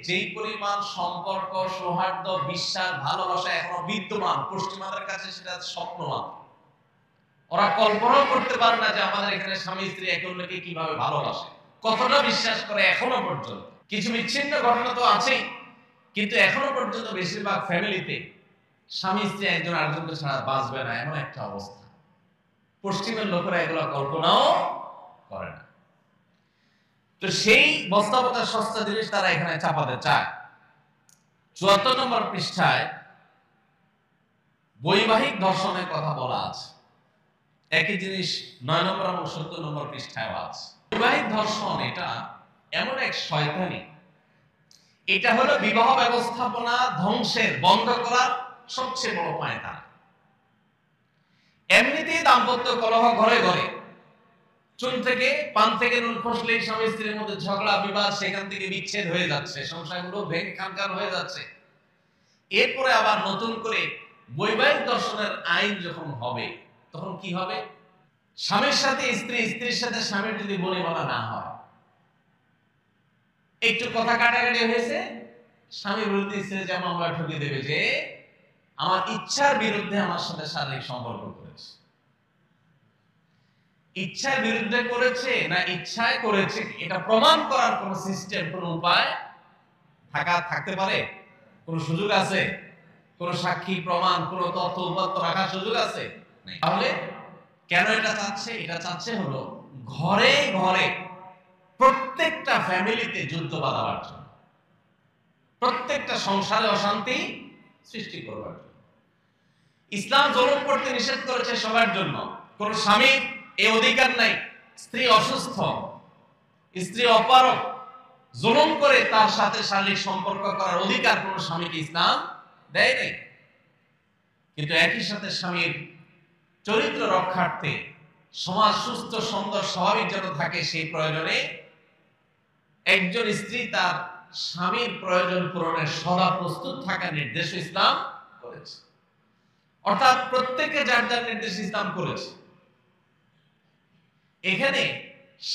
[SPEAKER 1] যেই পরিমাণ সম্পর্ক, সৌহার্দ্য, বিশ্বাস, ভালোবাসা এখনো বিদ্যমান, পশ্চিমাদের কাছে সেটা স্বপ্নমান। ওরা কল্পনাও করতে পারে না যে আমাদের এখানে স্বামী স্ত্রী একে অন্যকে কিভাবে ভালোবাসে, কতটা বিশ্বাস করে। এখনো পর্যন্ত কিছু বিচ্ছিন্ন ঘটনা তো আছেই, কিন্তু এখনো পর্যন্ত বেশিরভাগ ফ্যামিলিতে স্বামী স্ত্রী একজন আরেকজনকে ছাড়া বাঁচবে না, এমন একটা অবস্থা। পশ্চিমের লোকেরা এগুলো কল্পনাও করে না। তো সেই বস্তাপচা সস্তা জিনিস তারা এখানে চাপাতে চায়। ৭৪ নম্বর পৃষ্ঠায় বৈবাহিক ধর্ষণের কথা বলা আছে। একই জিনিস ৯ নম্বর এবং ৭০ নম্বর পৃষ্ঠায় আছে। বৈবাহিক ধর্ষণ এটা এমন এক শয়তানি, এটা হলো বিবাহ ব্যবস্থাপনা ধ্বংসের, বন্ধ করার সবচেয়ে বড় পায়তা। এমনিতেই দাম্পত্য কলহ ঘরে ঘরে, চুন থেকে পান থেকে নুন খসলেই স্বামী স্ত্রীর মধ্যে ঝগড়া বিবাদ, সেখান থেকে বিচ্ছেদ হয়ে যাচ্ছে, সংসারগুলো ভেঙে খানখান হয়ে যাচ্ছে। এরপরে আবার নতুন করে বৈবাহিক ধর্ষণের আইন যখন হবে, তখন কি হবে? স্বামীর সাথে স্ত্রী, স্ত্রীর সাথে স্বামীর যদি বনিবনা না হয়, একটু কথা কাটাকাটি হয়েছে, স্বামী বিরুদ্ধে স্ত্রী যে মামলা ঠুকে দেবে যে আমার ইচ্ছার বিরুদ্ধে আমার সাথে শারীরিক সম্পর্ক করেছে। ইচ্ছার বিরুদ্ধে করেছে না ইচ্ছায় করেছে, এটা প্রমাণ করার কোন সিস্টেম, কোন উপায় থাকতে পারে? কোন সুযোগ আছে? কোন সাক্ষী প্রমাণ, কোন তথ্য উপাত্ত রাখার সুযোগ আছে? তাহলে কেন এটা চাচ্ছে? এটা চাচ্ছে হলো ঘরে ঘরে, প্রত্যেকটা ফ্যামিলিতে যুদ্ধ বাঁধাবার জন্য, প্রত্যেকটা সংসারে অশান্তি সৃষ্টি করবার জন্য। ইসলাম জুলুম করতে নিষেধ করেছে সবার জন্য। কোন স্বামীর এই অধিকার নাই, স্ত্রী অসুস্থ, স্ত্রী অপারগ, জুলুম করে তার সাথে শারীরিক সম্পর্ক করার অধিকার কোন স্বামীকে ইসলাম দেয় নাই। কিন্তু একই সাথে স্বামীর চরিত্র রক্ষার্থে, সমাজ সুস্থ সুন্দর স্বাভাবিক যেন থাকে, সেই প্রয়োজনে একজন স্ত্রী তার স্বামীর প্রয়োজন পূরণের সদা প্রস্তুত থাকার নির্দেশ ইসলাম করেছে। অর্থাৎ প্রত্যেকে যার যার নির্দেশ ইসলাম করেছে। এখানে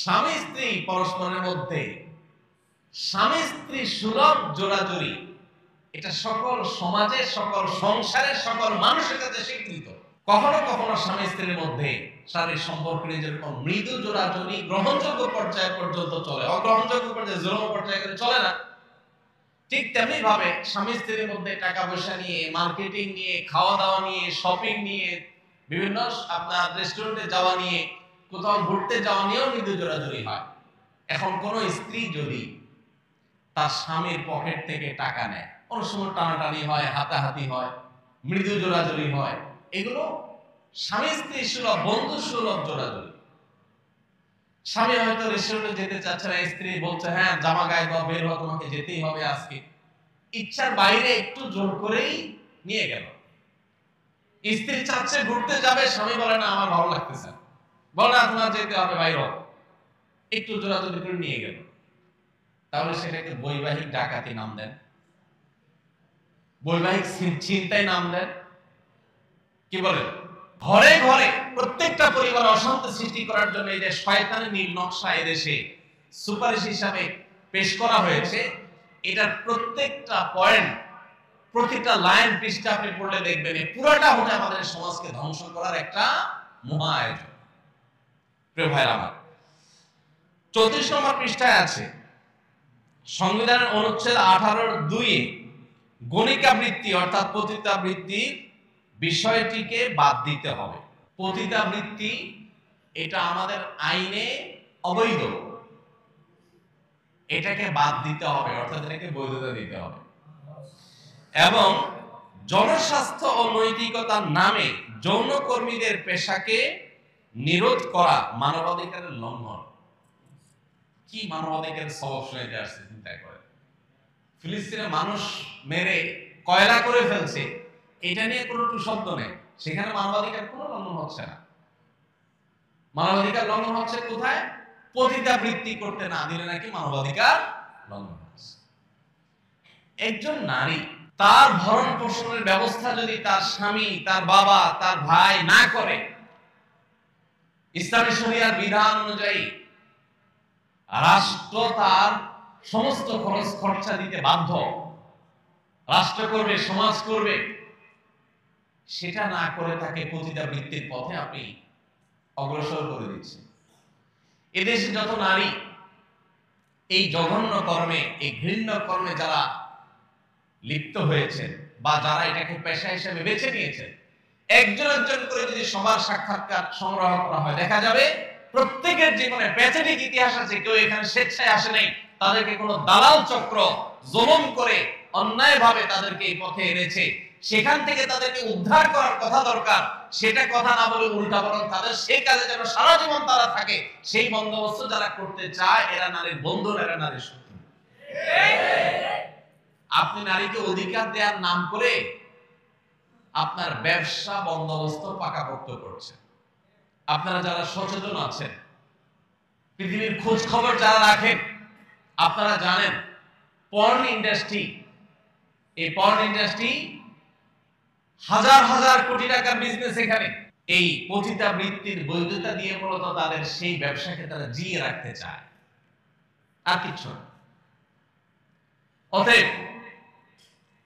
[SPEAKER 1] স্বামী স্ত্রী পরস্পরের মধ্যে স্বামী স্ত্রী সুলভ জোড়াজুড়ি, এটা সকল সমাজের, সকল সংসারের, সকল মানুষের কাছে স্বীকৃত। কখনো কখনো স্বামী স্ত্রীর মধ্যে শারীরিক সম্পর্ক যেরকম মৃদু জোড়াজুড়ি গ্রহণযোগ্য পর্যায় পর্যন্ত চলে, অগ্রহণযোগ্য পর্যায়ে জুলুম পর্যায়ে চলে না, ঠিক তেমনি ভাবে স্বামী স্ত্রীর মধ্যে টাকা পয়সা নিয়ে, মার্কেটিং নিয়ে, খাওয়া দাওয়া নিয়ে, শপিং নিয়ে, বিভিন্ন আপনার রেস্টুরেন্টে যাওয়া নিয়ে, কোথাও ঘুরতে যাওয়া নিয়েও মৃদু জোড়াজুড়ি হয়। এখন কোন স্ত্রী যদি তার স্বামীর পকেট থেকে টাকা নেয়, অনেক সময় টানাটানি হয়, হাতাহাতি হয়, মৃদু জোড়াজুড়ি হয়, এগুলো স্বামী স্ত্রী সুলভ, বন্ধু সুলভ জোড়াজুড়ি। স্বামী হয়তো রেস্টুরেন্টে যেতে চাচ্ছে না, স্ত্রী বলছে হ্যাঁ জামা গায়ে দাও, বের হওয়া, তোমাকে যেতেই হবে আজকে। ইচ্ছার বাইরে একটু জোর করেই নিয়ে গেল। স্ত্রী চাচ্ছে ঘুরতে যাবে, স্বামী বলে না আমার ভালো লাগতেছে, বলে না তোমার যেতে হবে, বাইরে একটু জোরাজোরি করে নিয়ে গেল। তাহলে সেটাকে বৈবাহিক ডাকাতি নাম দেন, বৈবাহিক ছিনতাই নাম দেন, কি বলেন? ঘরে ঘরে প্রত্যেকটা পরিবার অশান্তি সৃষ্টি করার জন্য এই যে শয়তানের নীল নকশা এদেশে সুপারিশ হিসাবে পেশ করা হয়েছে, এটার প্রত্যেকটা পয়েন্ট প্রতিটা লাইন পৃষ্ঠা আপনি পড়লে দেখবেন এই পুরোটা হচ্ছে আমাদের সমাজকে ধ্বংস করার একটা মহা আয়োজন। প্রিয় ভাইরা আমার, 34 নম্বর পৃষ্ঠায় আছে সংবিধানের অনুচ্ছেদ 18(2)-এ গণিকাবৃত্তি অর্থাৎ পতিতাবৃত্তির বিষয়টিকে বাদ দিতে হবে। পতিতাবৃত্তি এটা আমাদের আইনে অবৈধ, এটাকে বাদ দিতে হবে, অর্থাৎ এটাকে বৈধতা দিতে হবে। এবং জনস্বাস্থ্য ও নৈতিকতার নামে যৌনকর্মীদের পেশাকে নিরোধ করা মানবাধিকারের লঙ্ঘন। কি মানবাধিকারের সবক শুনাইতে আসছে চিন্তা করে। ফিলিস্তিনে মানুষ মেরে কয়লা করে ফেলছে, এটা নিয়ে কোনো শব্দ নেই, সেখানে মানবাধিকার কোনো লঙ্ঘন হচ্ছে না। মানবাধিকার লঙ্ঘন হচ্ছে কোথায়? পতিতাবৃত্তি করতে না দিলে নাকি মানবাধিকার লঙ্ঘন হচ্ছে। একজন নারী তার ভরণ পোষণের ব্যবস্থা যদি তার স্বামী, তার বাবা, তার ভাই না করে, ইসলামী শরিয়ার বিধান অনুযায়ী রাষ্ট্র তার সমস্ত খরচ খরচা দিতে বাধ্য। রাষ্ট্র করবে, সমাজ করবে, সেটা না করে তাকে পতিতাবৃত্তির পথে আপনি অগ্রসর করে দিচ্ছেন। এদেশে যত নারী এই জঘন্য কর্মে, এই ঘৃণ্য কর্মে যারা লিপ্ত হয়েছেন বা যারা এটাকে পেশা হিসেবে বেছে নিয়েছেন, একজন একজন করে যদি সবার সাক্ষাৎকার সংগ্রহ করা হয়, দেখা যাবে প্রত্যেকের জীবনে প্যাথেটিক ইতিহাস আছে। কেউ এখানে স্বেচ্ছায় আসে নাই, তাদেরকে কোনো দালাল চক্র জুলুম করে অন্যায়ভাবে তাদেরকে এই পথে এনেছে। সেখান থেকে তাদেরকে উদ্ধার করার কথা দরকার, সেটা কথা না বলে উল্টা বরং তাদের সেই কাজে যেন সারা জীবন তারা থাকে, সেই বন্দোবস্ত যারা করতে চায়, এরা নারীর বন্ধু, এরা নারীর শত্রু। আপনি নারীকে অধিকার দেওয়ার নাম করে আপনার ব্যবসা বন্দোবস্ত পাকাপোক্ত করছেন। আপনারা যারা সচেতন আছেন, পৃথিবীর খোঁজ খবর যারা রাখেন, আপনারা জানেন পর্ন ইন্ডাস্ট্রি, এই পর্ন ইন্ডাস্ট্রি হাজার হাজার কোটি টাকার বিজনেস। এখানে এই পতিতাবৃত্তির বৈধতা দিয়ে মূলত তাদের সেই ব্যবসাকে তারা জিয়ে রাখতে চায়, আর কিছু না। অতএব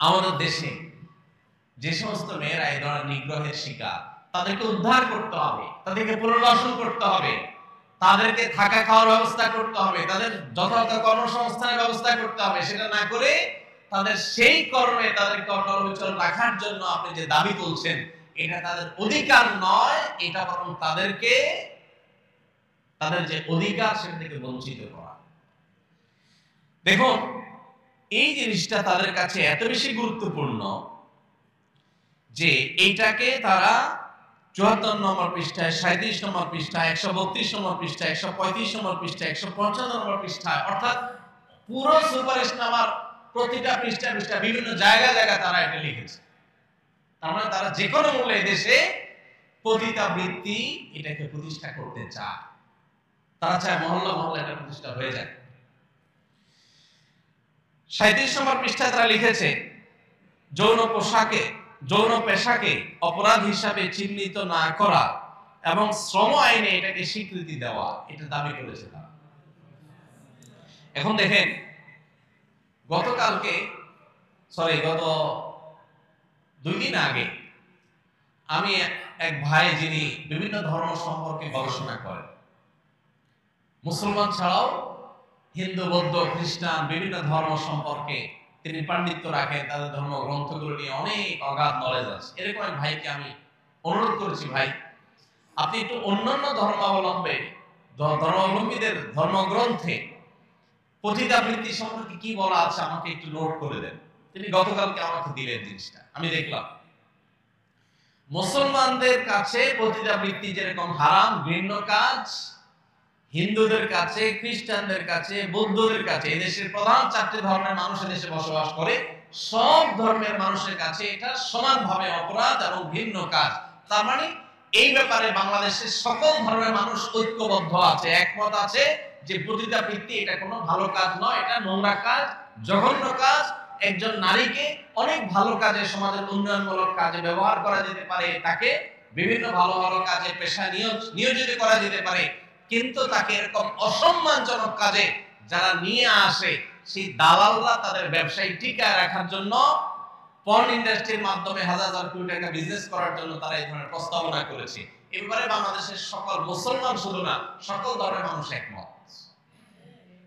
[SPEAKER 1] আমাদের দেশে যে সমস্ত মেয়েরা এই ধরনের নিগ্রহের শিকার, তাদেরকে উদ্ধার করতে হবে, তাদেরকে পুনর্বাসন করতে হবে, তাদেরকে থাকা খাওয়ার ব্যবস্থা করতে হবে, তাদের যথাযথ কর্মসংস্থানের ব্যবস্থা করতে হবে। সেটা না করে তাদের সেই কর্মে তাদেরকে অটল রাখার জন্য আপনি যে দাবি তুলছেন, এটা তাদের অধিকার নয়, এটা বরং তাদেরকে তাদের যে অধিকার সেটা থেকে বঞ্চিত করা। দেখুন, এই জিনিসটা তাদের কাছে এত বেশি গুরুত্বপূর্ণ যে এইটাকে তারা 74 নম্বর পৃষ্ঠায়, 37 নম্বর পৃষ্ঠায়, 132 নম্বর পৃষ্ঠায়, 135 নম্বর পৃষ্ঠায়, 155 নম্বর পৃষ্ঠায়, অর্থাৎ পুরো সুপারিশ নামার প্রতিটা পৃষ্ঠা বিভিন্ন জায়গায় তারা এটা লিখেছে। তার মানে তারা যে কোনো মূল্যে দেশে পতিতাবৃত্তি এটাকে প্রতিষ্ঠা করতে চায়। তারা চায় মহল্লা মহল্লা এটা প্রতিষ্ঠা হয়ে যায়। 37 নম্বর পৃষ্ঠায় তারা লিখেছে, যৌন পেশাকে অপরাধ হিসাবে চিহ্নিত না করা এবং শ্রম আইনে এটাকে স্বীকৃতি দেওয়া, এটা দাবি করেছে তারা। এখন দেখেন, গত 2 দিন আগে আমি এক ভাই, যিনি বিভিন্ন ধর্ম সম্পর্কে গবেষণা করেন, মুসলমান ছাড়াও হিন্দু, বৌদ্ধ, খ্রিস্টান বিভিন্ন ধর্ম সম্পর্কে তিনি পাণ্ডিত্য রাখেন, তাদের ধর্মগ্রন্থগুলো নিয়ে অনেক অগাধ নলেজ আছে। এরকম এক ভাইকে আমি অনুরোধ করেছি, ভাই আপনি একটু অন্যান্য ধর্মাবলম্বীদের ধর্মগ্রন্থে পতিতাবৃত্তি সম্পর্কে কি বলা আছে আমাকে একটু নোট করে দেন। তিনি গতকালকে আমাকে দিলেন জিনিসটা, আমি দেখলাম মুসলমানদের কাছে পতিতাবৃত্তি যেরকম হারাম, ঘৃণ্য কাজ, হিন্দুদের কাছে, খ্রিস্টানদের কাছে, বৌদ্ধদের কাছে, এই দেশের প্রধান 4টি ধর্মের মানুষ দেশে বসবাস করে, সব ধর্মের মানুষের কাছে এটা সমানভাবে অপরাধ এবং ঘৃণ্য কাজ। তার মানে এই ব্যাপারে বাংলাদেশের সকল ধর্মের মানুষ ঐক্যবদ্ধ আছে, একমত আছে যে পতিতাবৃত্তি এটা কোনো ভালো কাজ নয়, এটা নোংরা কাজ, জঘন্য কাজ। একজন নারীকে অনেক ভালো কাজে, সমাজের উন্নয়নমূলক কাজে ব্যবহার করা যেতে পারে, তাকে বিভিন্ন ভালো ভালো কাজে পেশা নিয়োজিত করা যেতে পারে, কিন্তু তাকে এরকম অসম্মানজনক কাজে যারা নিয়ে আসে, সেই দালালরা তাদের ব্যবসায়ী টিকায় রাখার জন্য পর্ন ইন্ডাস্ট্রির মাধ্যমে হাজার হাজার কোটি টাকা বিজনেস করার জন্য তারা এই ধরনের প্রস্তাবনা করেছে। এবারে বাংলাদেশের সকল মুসলমান শুধু না, সকল ধর্মের মানুষ একমত।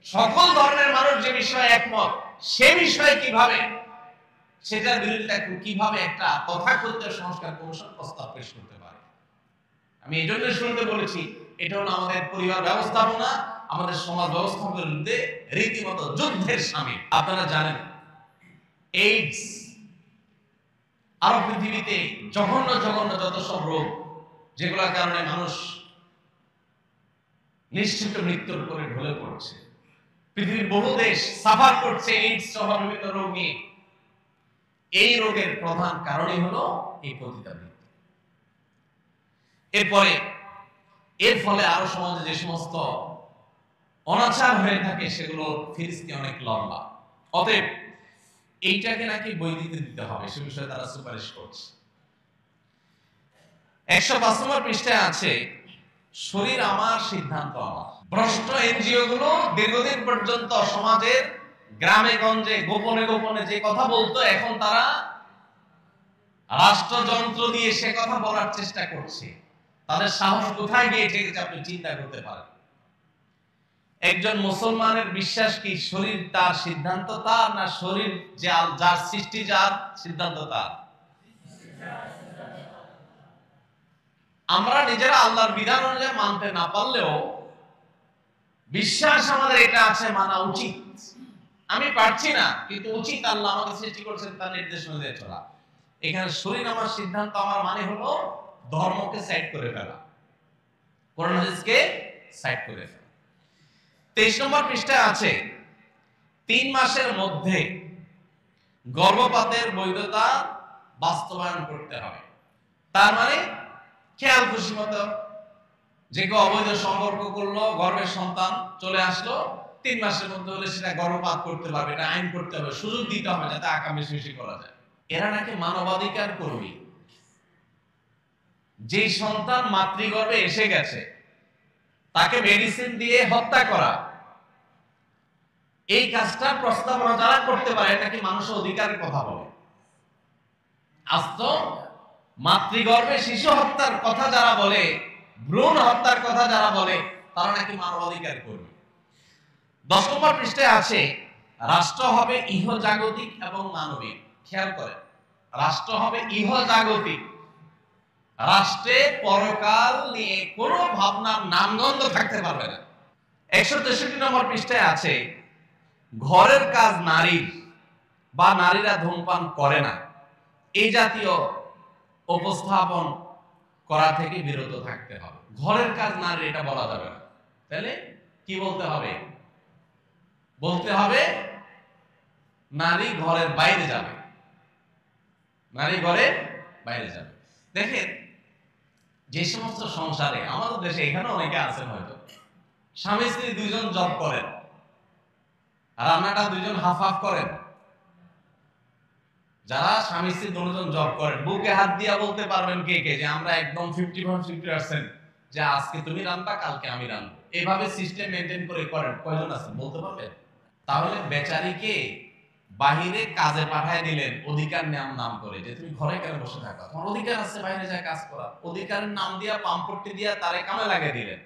[SPEAKER 1] সকল ধর্মের মানুষ যে বিষয়ে একমত, সে বিষয়ে কিভাবে সেটার বিরোধিতা কিভাবে একটা তথাকথিত সংস্কার কমিশন প্রস্তাব পেশ করতে পারে? আমি এই জন্য শুনতে বলেছি, এটা হলো আমাদের পরিবার ব্যবস্থাপনা, আমাদের সমাজ ব্যবস্থার বিরুদ্ধে রীতিমতো যুদ্ধের সামিল। আপনারা জানেন এইডস আরো পৃথিবীতে জঘন্য জঘন্য যত সব রোগ, যেগুলোর কারণে মানুষ নিশ্চিত মৃত্যুর করে ঢলে পড়ছে, পৃথিবীর বহু দেশ সাফার করছে এইডস সহ বিভিন্ন রোগ নিয়ে। এই রোগের প্রধান কারণই হলো এই পতিতাবৃত্তি। এর ফলে আরো সমাজে যে সমস্ত অনাচার হয়ে থাকে সেগুলোর ফিরিস্তি অনেক লম্বা। অতএব এইটাকে নাকি বৈধতা দিতে হবে, সে বিষয়ে তারা সুপারিশ করছে। 105 নম্বর পৃষ্ঠায় আছে শরীর আমার সিদ্ধান্ত আমার। ভ্রষ্ট এনজিও গুলো দীর্ঘদিন পর্যন্ত সমাজের গ্রামে গঞ্জে গোপনে গোপনে যে কথা বলতো, এখন তারা রাষ্ট্রযন্ত্র দিয়ে সে কথা বলার চেষ্টা করছে। তাদের সাহস কোথায় গিয়ে ঠেকেছে আপনি চিন্তা করতে পারেন। একজন মুসলমানের বিশ্বাস কি শরীর তার সিদ্ধান্ত তার, না শরীর যার সৃষ্টি যার সিদ্ধান্ত তার? আমরা নিজেরা আল্লাহর বিধান অনুযায়ী মানতে না পারলেও বিশ্বাস আমাদের এটা আছে, মানা উচিত। আমি পারছি না, কিন্তু উচিত আল্লাহ আমাকে সৃষ্টি করেছেন তার নির্দেশ অনুযায়ী চলা। এখানে শরীর আমার সিদ্ধান্ত আমার মানে হলো ধর্মকে সাইড করে ফেলা, কোরআন হাদিসকে সাইড করে ফেলা। 23 নম্বর পৃষ্ঠায় আছে 3 মাসের মধ্যে গর্ভপাতের বৈধতা বাস্তবায়ন করতে হবে। তার মানে খেয়াল খুশি মতো যে কেউ অবৈধ সম্পর্ক করলো, গর্ভের সন্তান চলে আসলো, 3 মাসের মধ্যে হলে সেটা গর্ভপাত করতে পারবে, এটা আইন করতে হবে, সুযোগ দিতে হবে যাতে আকাম বেশি বেশি করা যায়। এরা নাকি মানবাধিকার কর্মী। যে সন্তান মাতৃগর্ভে এসে গেছে তাকে মেডিসিন দিয়ে হত্যা করা, এই কাজটা প্রস্তাবনা যারা করতে পারে নাকি মানুষের অধিকারের কথা বলে। আস্ত মাতৃগর্ভে শিশু হত্যার কথা যারা বলে, ভ্রূণ হত্যার কথা যারা বলে, তারা নাকি মানবাধিকার কর্মী। 10 নম্বর পৃষ্ঠায় আছে রাষ্ট্র হবে ইহজাগতিক এবং মানবিক। খেয়াল করেন, রাষ্ট্র হবে ইহজাগতিক। রাষ্ট্রে পরকাল নিয়ে কোনো ভাবনার নামগন্ধ থাকতে পারবে না। 163 নম্বর পৃষ্ঠায় আছে ঘরের কাজ নারীর বা নারীরা ধূমপান করে না, এই জাতীয় উপস্থাপন করা থেকে বিরত থাকতে হবে। ঘরের কাজ নারী এটা বলা যাবে না। তাহলে কি বলতে হবে? বলতে হবে নারী ঘরের বাইরে যাবে, নারী ঘরের বাইরে যাবে। দেখেন, যে সমস্ত সংসারে, আমাদের দেশে এখানে অনেকে আছেন হয়তো স্বামী স্ত্রী দুইজন জব করেন, রান্নাটা দুইজন হাফ হাফ করেন। যারা স্বামী স্ত্রী দুজন জব করেন, বুকে হাত দিয়া বলতে পারবেন কে কে যে আমরা একদম 50% যে আজকে তুমি রান্না কালকে আমি রান্না, এইভাবে সিস্টেম মেনটেন করে করেন কয়জন আছেন বলতে পারবেন? তাহলে বেচারিকে বাহিরে কাজে পাঠায় দিলেন অধিকার নাম করে, যে তুমি ঘরে কেন বসে থাকো, তোমার অধিকার আছে বাইরে যায় কাজ করা। অধিকারের নাম দিয়া পাম্পটি দিয়া তারে কামে লাগিয়ে দিলেন।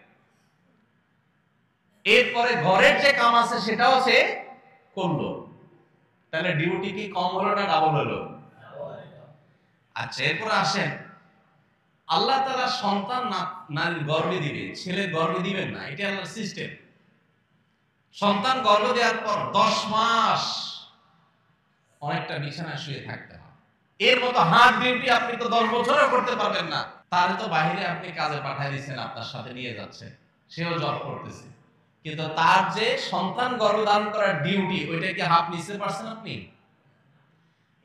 [SPEAKER 1] এরপরে ঘরের যে কাম আছে সেটাও সে করলো। তাহলে ডিউটি কি কম হলো না ডাবল হলো? আচ্ছা, এরপরে আসেন, আল্লাহ তাআলা সন্তান নারীর গর্ভে দিবে, ছেলের গর্ভে দিবেন না, এটা আল্লাহর সিস্টেম। সন্তান গর্ভ দেওয়ার পর 10 মাস অনেকটা বিছানায় শুয়ে থাকতে হয়। এর মতো হার্ড ডিউটি আপনি তো 10 বছরও করতে পারবেন না। তাহলে তো বাইরে আপনি কাজে পাঠিয়ে দিচ্ছেন, আপনার সাথে নিয়ে যাচ্ছে, সেও জব করতেছে, কিন্তু তার যে সন্তান গর্ভধারণ করার ডিউটি, ওইটা কি হাফ নিতে পারছেন আপনি?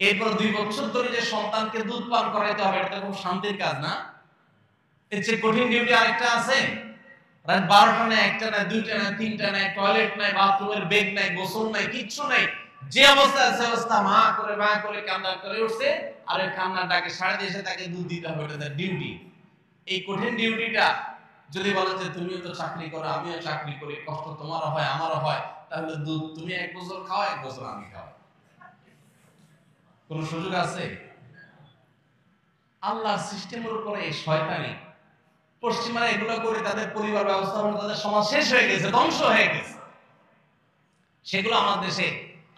[SPEAKER 1] এরপর 2 বছর ধরে যে সন্তানকে দুধ পান করাইতে হবে, এটা খুব শান্তির কাজ না? এর চেয়ে কঠিন ডিউটি আরেকটা আছে। রাত 12টা নাই, 1টা নাই, 2টা নাই, 3টা নাই, টয়লেট নাই, বাথরুমের বেগ নাই, গোসল নাই, কিচ্ছু নাই। যে অবস্থা আছে অবস্থা মা করে কান্না করে উঠছে, আর ওই কান্নার ডাকে সাড়া দিয়ে তাকে দুধ দিতে হবে, এটা তার ডিউটি। এই কঠিন ডিউটিটা যদি বলে যে তুমিও তো চাকরি করো, আমিও চাকরি করি, কষ্ট তোমারও হয় আমারও হয়, তাহলে দুধ তুমি 1 বছর খাও, 1 বছর আমি খাও। কোন সুযোগ আছে? আল্লাহর সিস্টেমের উপরে এই শয়তানি, পশ্চিমারা এগুলো করে তাদের পরিবার ব্যবস্থাপনা, তাদের সমাজ শেষ হয়ে গেছে, ধ্বংস হয়ে গেছে। সেগুলো আমাদের দেশে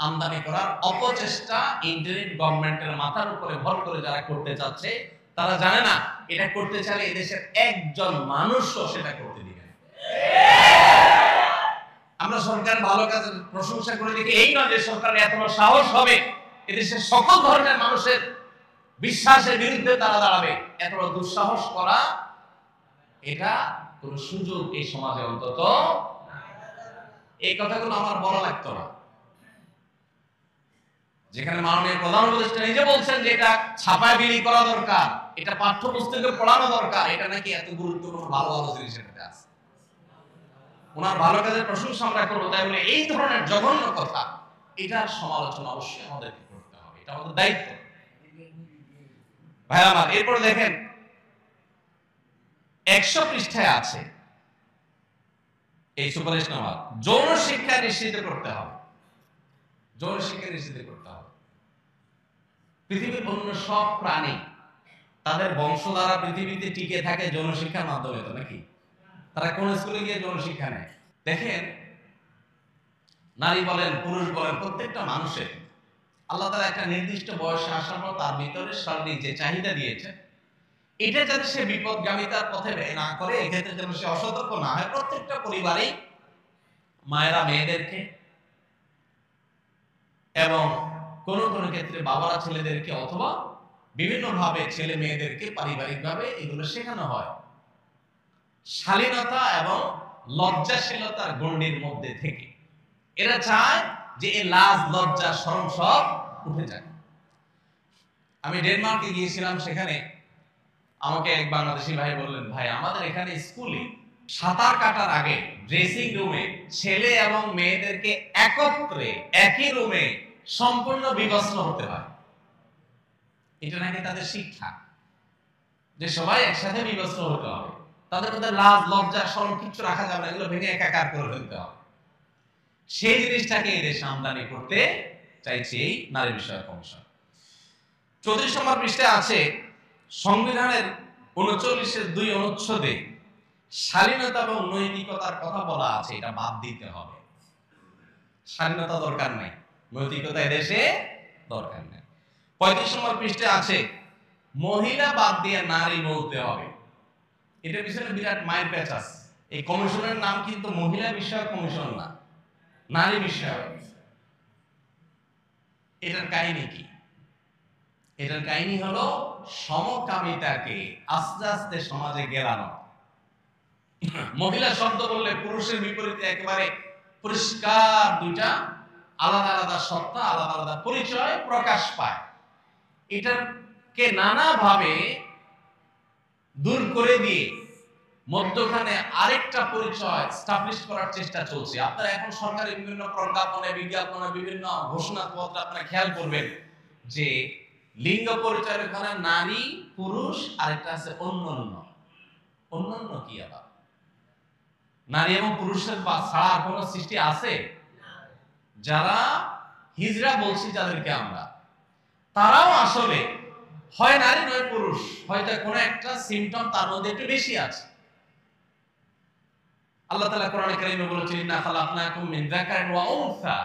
[SPEAKER 1] আমদানি করার অপচেষ্টা ইন্টারিম গভর্নমেন্টের মাথার উপরে ভর করে যারা করতে চাচ্ছে, তারা জানে না এটা করতে চাইলে এদেশের একজন মানুষও সেটা করতে দিবে না। আমরা সরকার ভালো কাজের প্রশংসা করে দেখি, এই নয় যে সরকারের এত বড় সাহস হবে এদেশের সকল ধর্মের মানুষের বিশ্বাসের বিরুদ্ধে তারা দাঁড়াবে। এত বড় দুঃসাহস করা, এটা কোন সুযোগ এই সমাজে অন্তত, এই কথাগুলো আমার বলা লাগতো না। যেখানে মাননীয় প্রধান উপদেষ্টা নিজে বলছেন যে এটা ছাপায় বিলি করা দরকার, এটা পাঠ্যপুস্তকে পড়ানো দরকার, এটা নাকি এত গুরুত্বপূর্ণ ভালো ভালো জিনিস এটাতে আছে। ওনার ভালো কাজের প্রশংসা আমরা করবো, তাই বলে এই ধরনের জঘন্য কথা, এটার সমালোচনা অবশ্যই আমাদেরকে করতে হবে, এটা আমাদের দায়িত্ব। ভাই আমার, এরপরে দেখেন 100 পৃষ্ঠায় আছে এই সুপারিশনামা, যৌন শিক্ষা নিশ্চিত করতে হবে। যৌন শিক্ষা নিশ্চিত করতে হবে। পৃথিবীর অন্য সব প্রাণী তাদের বংশধারা পৃথিবীতে টিকে থাকে যৌন শিক্ষার মাধ্যমে, তো নাকি? তারা কোন স্কুলে গিয়ে যৌন শিক্ষা নেয়? দেখেন, নারী বলেন পুরুষ বলেন, প্রত্যেকটা মানুষের আল্লাহ তাআলা একটা নির্দিষ্ট বয়সে আসার পর তার ভিতরে শারীরিক যে চাহিদা দিয়েছে, এটা যাতে সে বিপদগামিতার পথে ব্যয় না করে, এক্ষেত্রে যেন সে অসতর্ক না হয়। প্রত্যেকটা পরিবারেই মায়েরা মেয়েদেরকে এবং কোন কোন ক্ষেত্রে বাবারা ছেলেদেরকে অথবা বিভিন্ন ভাবে ছেলে মেয়েদেরকে পারিবারিক ভাবে এগুলো শেখানো হয়, শালীনতা এবং লজ্জাশীলতার গণ্ডির মধ্যে থেকে। এরা চায় যে এই লাজ লজ্জা শরম সব উঠে যায়। আমি ডেনমার্কে গিয়েছিলাম, সেখানে আমাকে এক বাংলাদেশি ভাই বললেন, ভাই আমাদের এখানে স্কুলে সাঁতার কাটার আগে ড্রেসিং রুমে ছেলে এবং মেয়েদেরকে একত্রে একই রুমে সম্পূর্ণ বিবস্ত্র হতে হয়। এটা নাকি তাদের শিক্ষা, যে সবাই একসাথে বিবস্ত্র হতে হবে, তাদের মধ্যে লাজ লজ্জা শরম কিছু রাখা যাবে না, এগুলো ভেঙে একাকার করে ফেলতে হবে। সেই জিনিসটাকে এই দেশে আমদানি করতে চাইছে এই নারী বিষয়ক কমিশন। 34 নম্বর পৃষ্ঠায় আছে সংবিধানের 39-2 অনুচ্ছেদে শালীনতা এবং নৈতিকতার কথা বলা আছে, এটা বাদ দিতে হবে। শালীনতা দরকার নাই, নৈতিকতা এদেশে দরকার নেই। 35 নম্বর পৃষ্ঠায় আছে মহিলা বাদ দিয়ে নারী বলতে হবে। এটার পিছনে বিরাট মায়ের প্যাচ আছে। এই কমিশনের নাম কিন্তু মহিলা বিষয়ক কমিশন না, নারী বিষয়ক। এটার কাহিনী কি? এটার কাহিনী হলো সমকামিতাকে আস্তে আস্তে সমাজে গেলানো। মহিলা শব্দ বললে পুরুষের বিপরীতে একেবারে পরিষ্কার দুইটা আলাদা আলাদা সত্তা, আলাদা আলাদা পরিচয় প্রকাশ পায়। এটাকে নানাভাবে দূর করে দিয়ে মধ্যখানে আরেকটা পরিচয় স্টাবলিশ করার চেষ্টা চলছে। আপনারা এখন সরকারি বিভিন্ন প্রজ্ঞাপনে, বিজ্ঞাপনে, বিভিন্ন ঘোষণাপত্র আপনারা খেয়াল করবেন যে লিঙ্গ পরিচয়ের ওখানে নারী পুরুষ, আরেকটা আছে অন্যান্য। অন্যান্য কি আবার? নারী এবং পুরুষের ছাড়া কোনো সৃষ্টি আছে? যারা হিজড়া বলছি যাদেরকে আমরা, তারাও আসলে হয় নারী নয় পুরুষ, হয়তো কোনো একটা সিম্পটম তার মধ্যে একটু বেশি আছে। আল্লাহ তাআলা কোরআনে কারীমে বলেছেন, ইন্না খালাকনাকুম মিন যাকারিন ওয়া উনসা,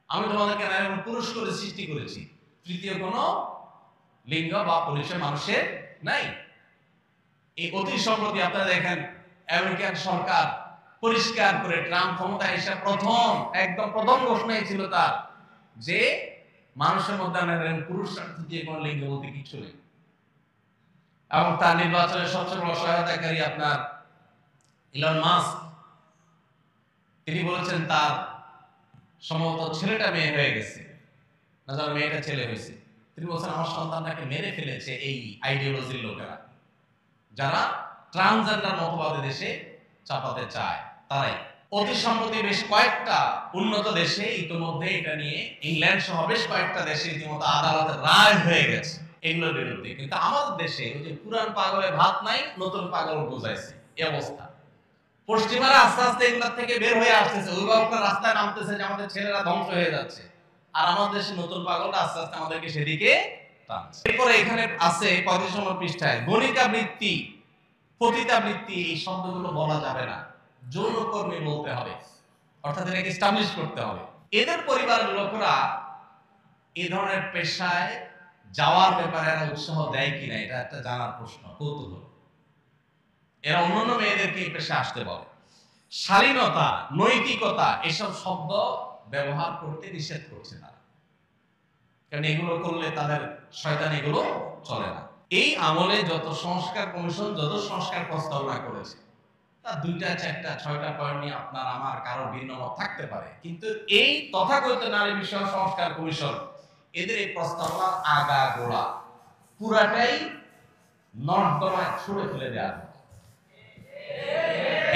[SPEAKER 1] আমি তোমাদেরকে নারী এবং পুরুষ করে সৃষ্টি করেছি, তৃতীয় কোনো লিঙ্গ বা পরিচয় মানুষের নাই। এই অতি সম্প্রতি আপনারা দেখেন আমেরিকান সরকার পরিষ্কার করে, ট্রাম্প ক্ষমতায় এসে একদম প্রথম ঘোষণাই ছিল তার, যে মানুষের মধ্যে পুরুষ তৃতীয় কোনো লিঙ্গ বলতে কিছু নেই। এবং তার নির্বাচনের সবচেয়ে বড় সহায়তাকারী আপনার ইলন মাস্ক, তিনি বলেছেন তার সম্ভবত ছেলেটা মেয়ে হয়ে গেছে, না জানো মেয়েটা ছেলে হয়েছে। তিনি বলছেন আমার সন্তানটাকে মেরে ফেলেছে এই আইডিওলজির লোকেরা, যারা ট্রান্সজেন্ডার মতবাদে দেশে চাপাতে চায়, তারাই। অতি সম্প্রতি বেশ কয়েকটা উন্নত দেশে ইতিমধ্যে এটা নিয়ে, ইংল্যান্ড সহ বেশ কয়েকটা দেশে ইতিমধ্যে আদালতের রায় হয়ে গেছে এগুলোর বিরুদ্ধে। কিন্তু আমাদের দেশে ওই যে পুরান পাগলে ভাত নাই, নতুন পাগল বুঝাইছে, এই অবস্থা। পশ্চিমারা আস্তে আস্তে এগুলোর থেকে বের হয়ে আসতেছে, অভিভাবকরা রাস্তায় নামতেছে যে আমাদের ছেলেরা ধ্বংস হয়ে যাচ্ছে। আর আমাদের দেশে নতুন পাগলটা আস্তে আস্তে আমাদেরকে সেদিকে টানছে। এরপরে এখানে আছে 35 নম্বর পৃষ্ঠায় গণিকা বৃত্তি, পতিতা বৃত্তি, এই শব্দগুলো বলা যাবে না, যৌনকর্মী বলতে হবে, অর্থাৎ এটাকে এস্টাবলিশ করতে হবে। এদের পরিবারের লোকেরা এই ধরনের পেশায় যাওয়ার ব্যাপারে এরা উৎসাহ দেয় কিনা, এটা একটা জানার প্রশ্ন, কৌতূহল। এরা অন্যান্য মেয়েদেরকে এই পেশায় আসতে বলে। শালীনতা, নৈতিকতা এসব শব্দ ব্যবহার করতে নিষেধ করছে তারা, কারণ এগুলো করলে তাদের শয়তান, এগুলো চলে না। এই আমলে যত সংস্কার কমিশন যত সংস্কার প্রস্তাবনা করেছে, তার 2টা 4টা 6টা পয়েন্ট নিয়ে আপনার আমার কারো ভিন্ন মত থাকতে পারে, কিন্তু এই তথাকথিত নারী বিষয়ক সংস্কার কমিশন এদের এই প্রস্তাবনা আগা গোড়া পুরাটাই নর্দমায় ছুঁড়ে ফেলে দেওয়ার মতো,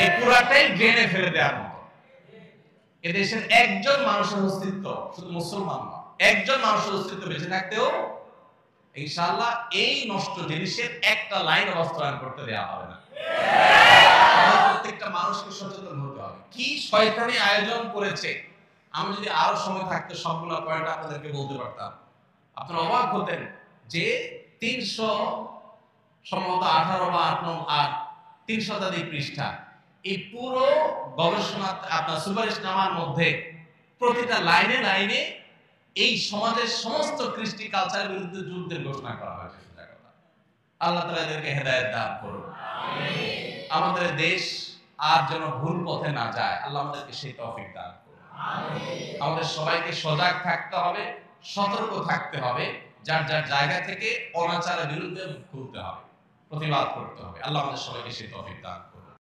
[SPEAKER 1] এই পুরাটাই ড্রেনে ফেলে দেওয়ার মতো। এদেশের একজন মানুষের অস্তিত্ব, শুধু মুসলমান না, একজন মানুষের অস্তিত্ব বেঁচে থাকতেও ইনশাআল্লাহ এই নষ্ট জিনিসের একটা লাইন বাস্তবায়ন করতে দেওয়া হবে না। প্রত্যেকটা মানুষকে সচেতন হতে হবে। কি শয়তানি আয়োজন করেছে, আমি যদি আরো সময় থাকতে সবগুলো পয়েন্ট আপনাদেরকে বলতে পারতাম, আপনারা অবাক হতেন যে 300 সম্ভবত 18 বা 3 শতাধিক পৃষ্ঠা, এই পুরো গবেষণা আপনার সুপারিশনামার মধ্যে প্রতিটা লাইনে লাইনে এই সমাজের সমস্ত কৃষ্টি কালচারের বিরুদ্ধে যুদ্ধের ঘোষণা করা হয়েছে। আল্লাহ তাআলা এদেরকে হেদায়েত দান করুন। আমাদের দেশ আর যেন ভুল পথে না যায়, আল্লাহ আমাদেরকে সেই তৌফিক দান করুন। আমাদের সবাইকে সজাগ থাকতে হবে, সতর্ক থাকতে হবে, যার যার জায়গা থেকে অনাচারের বিরুদ্ধে মুখ খুলতে হবে, প্রতিবাদ করতে হবে। আল্লাহ আমাদের সবাইকে সেই তৌফিক দান করুন।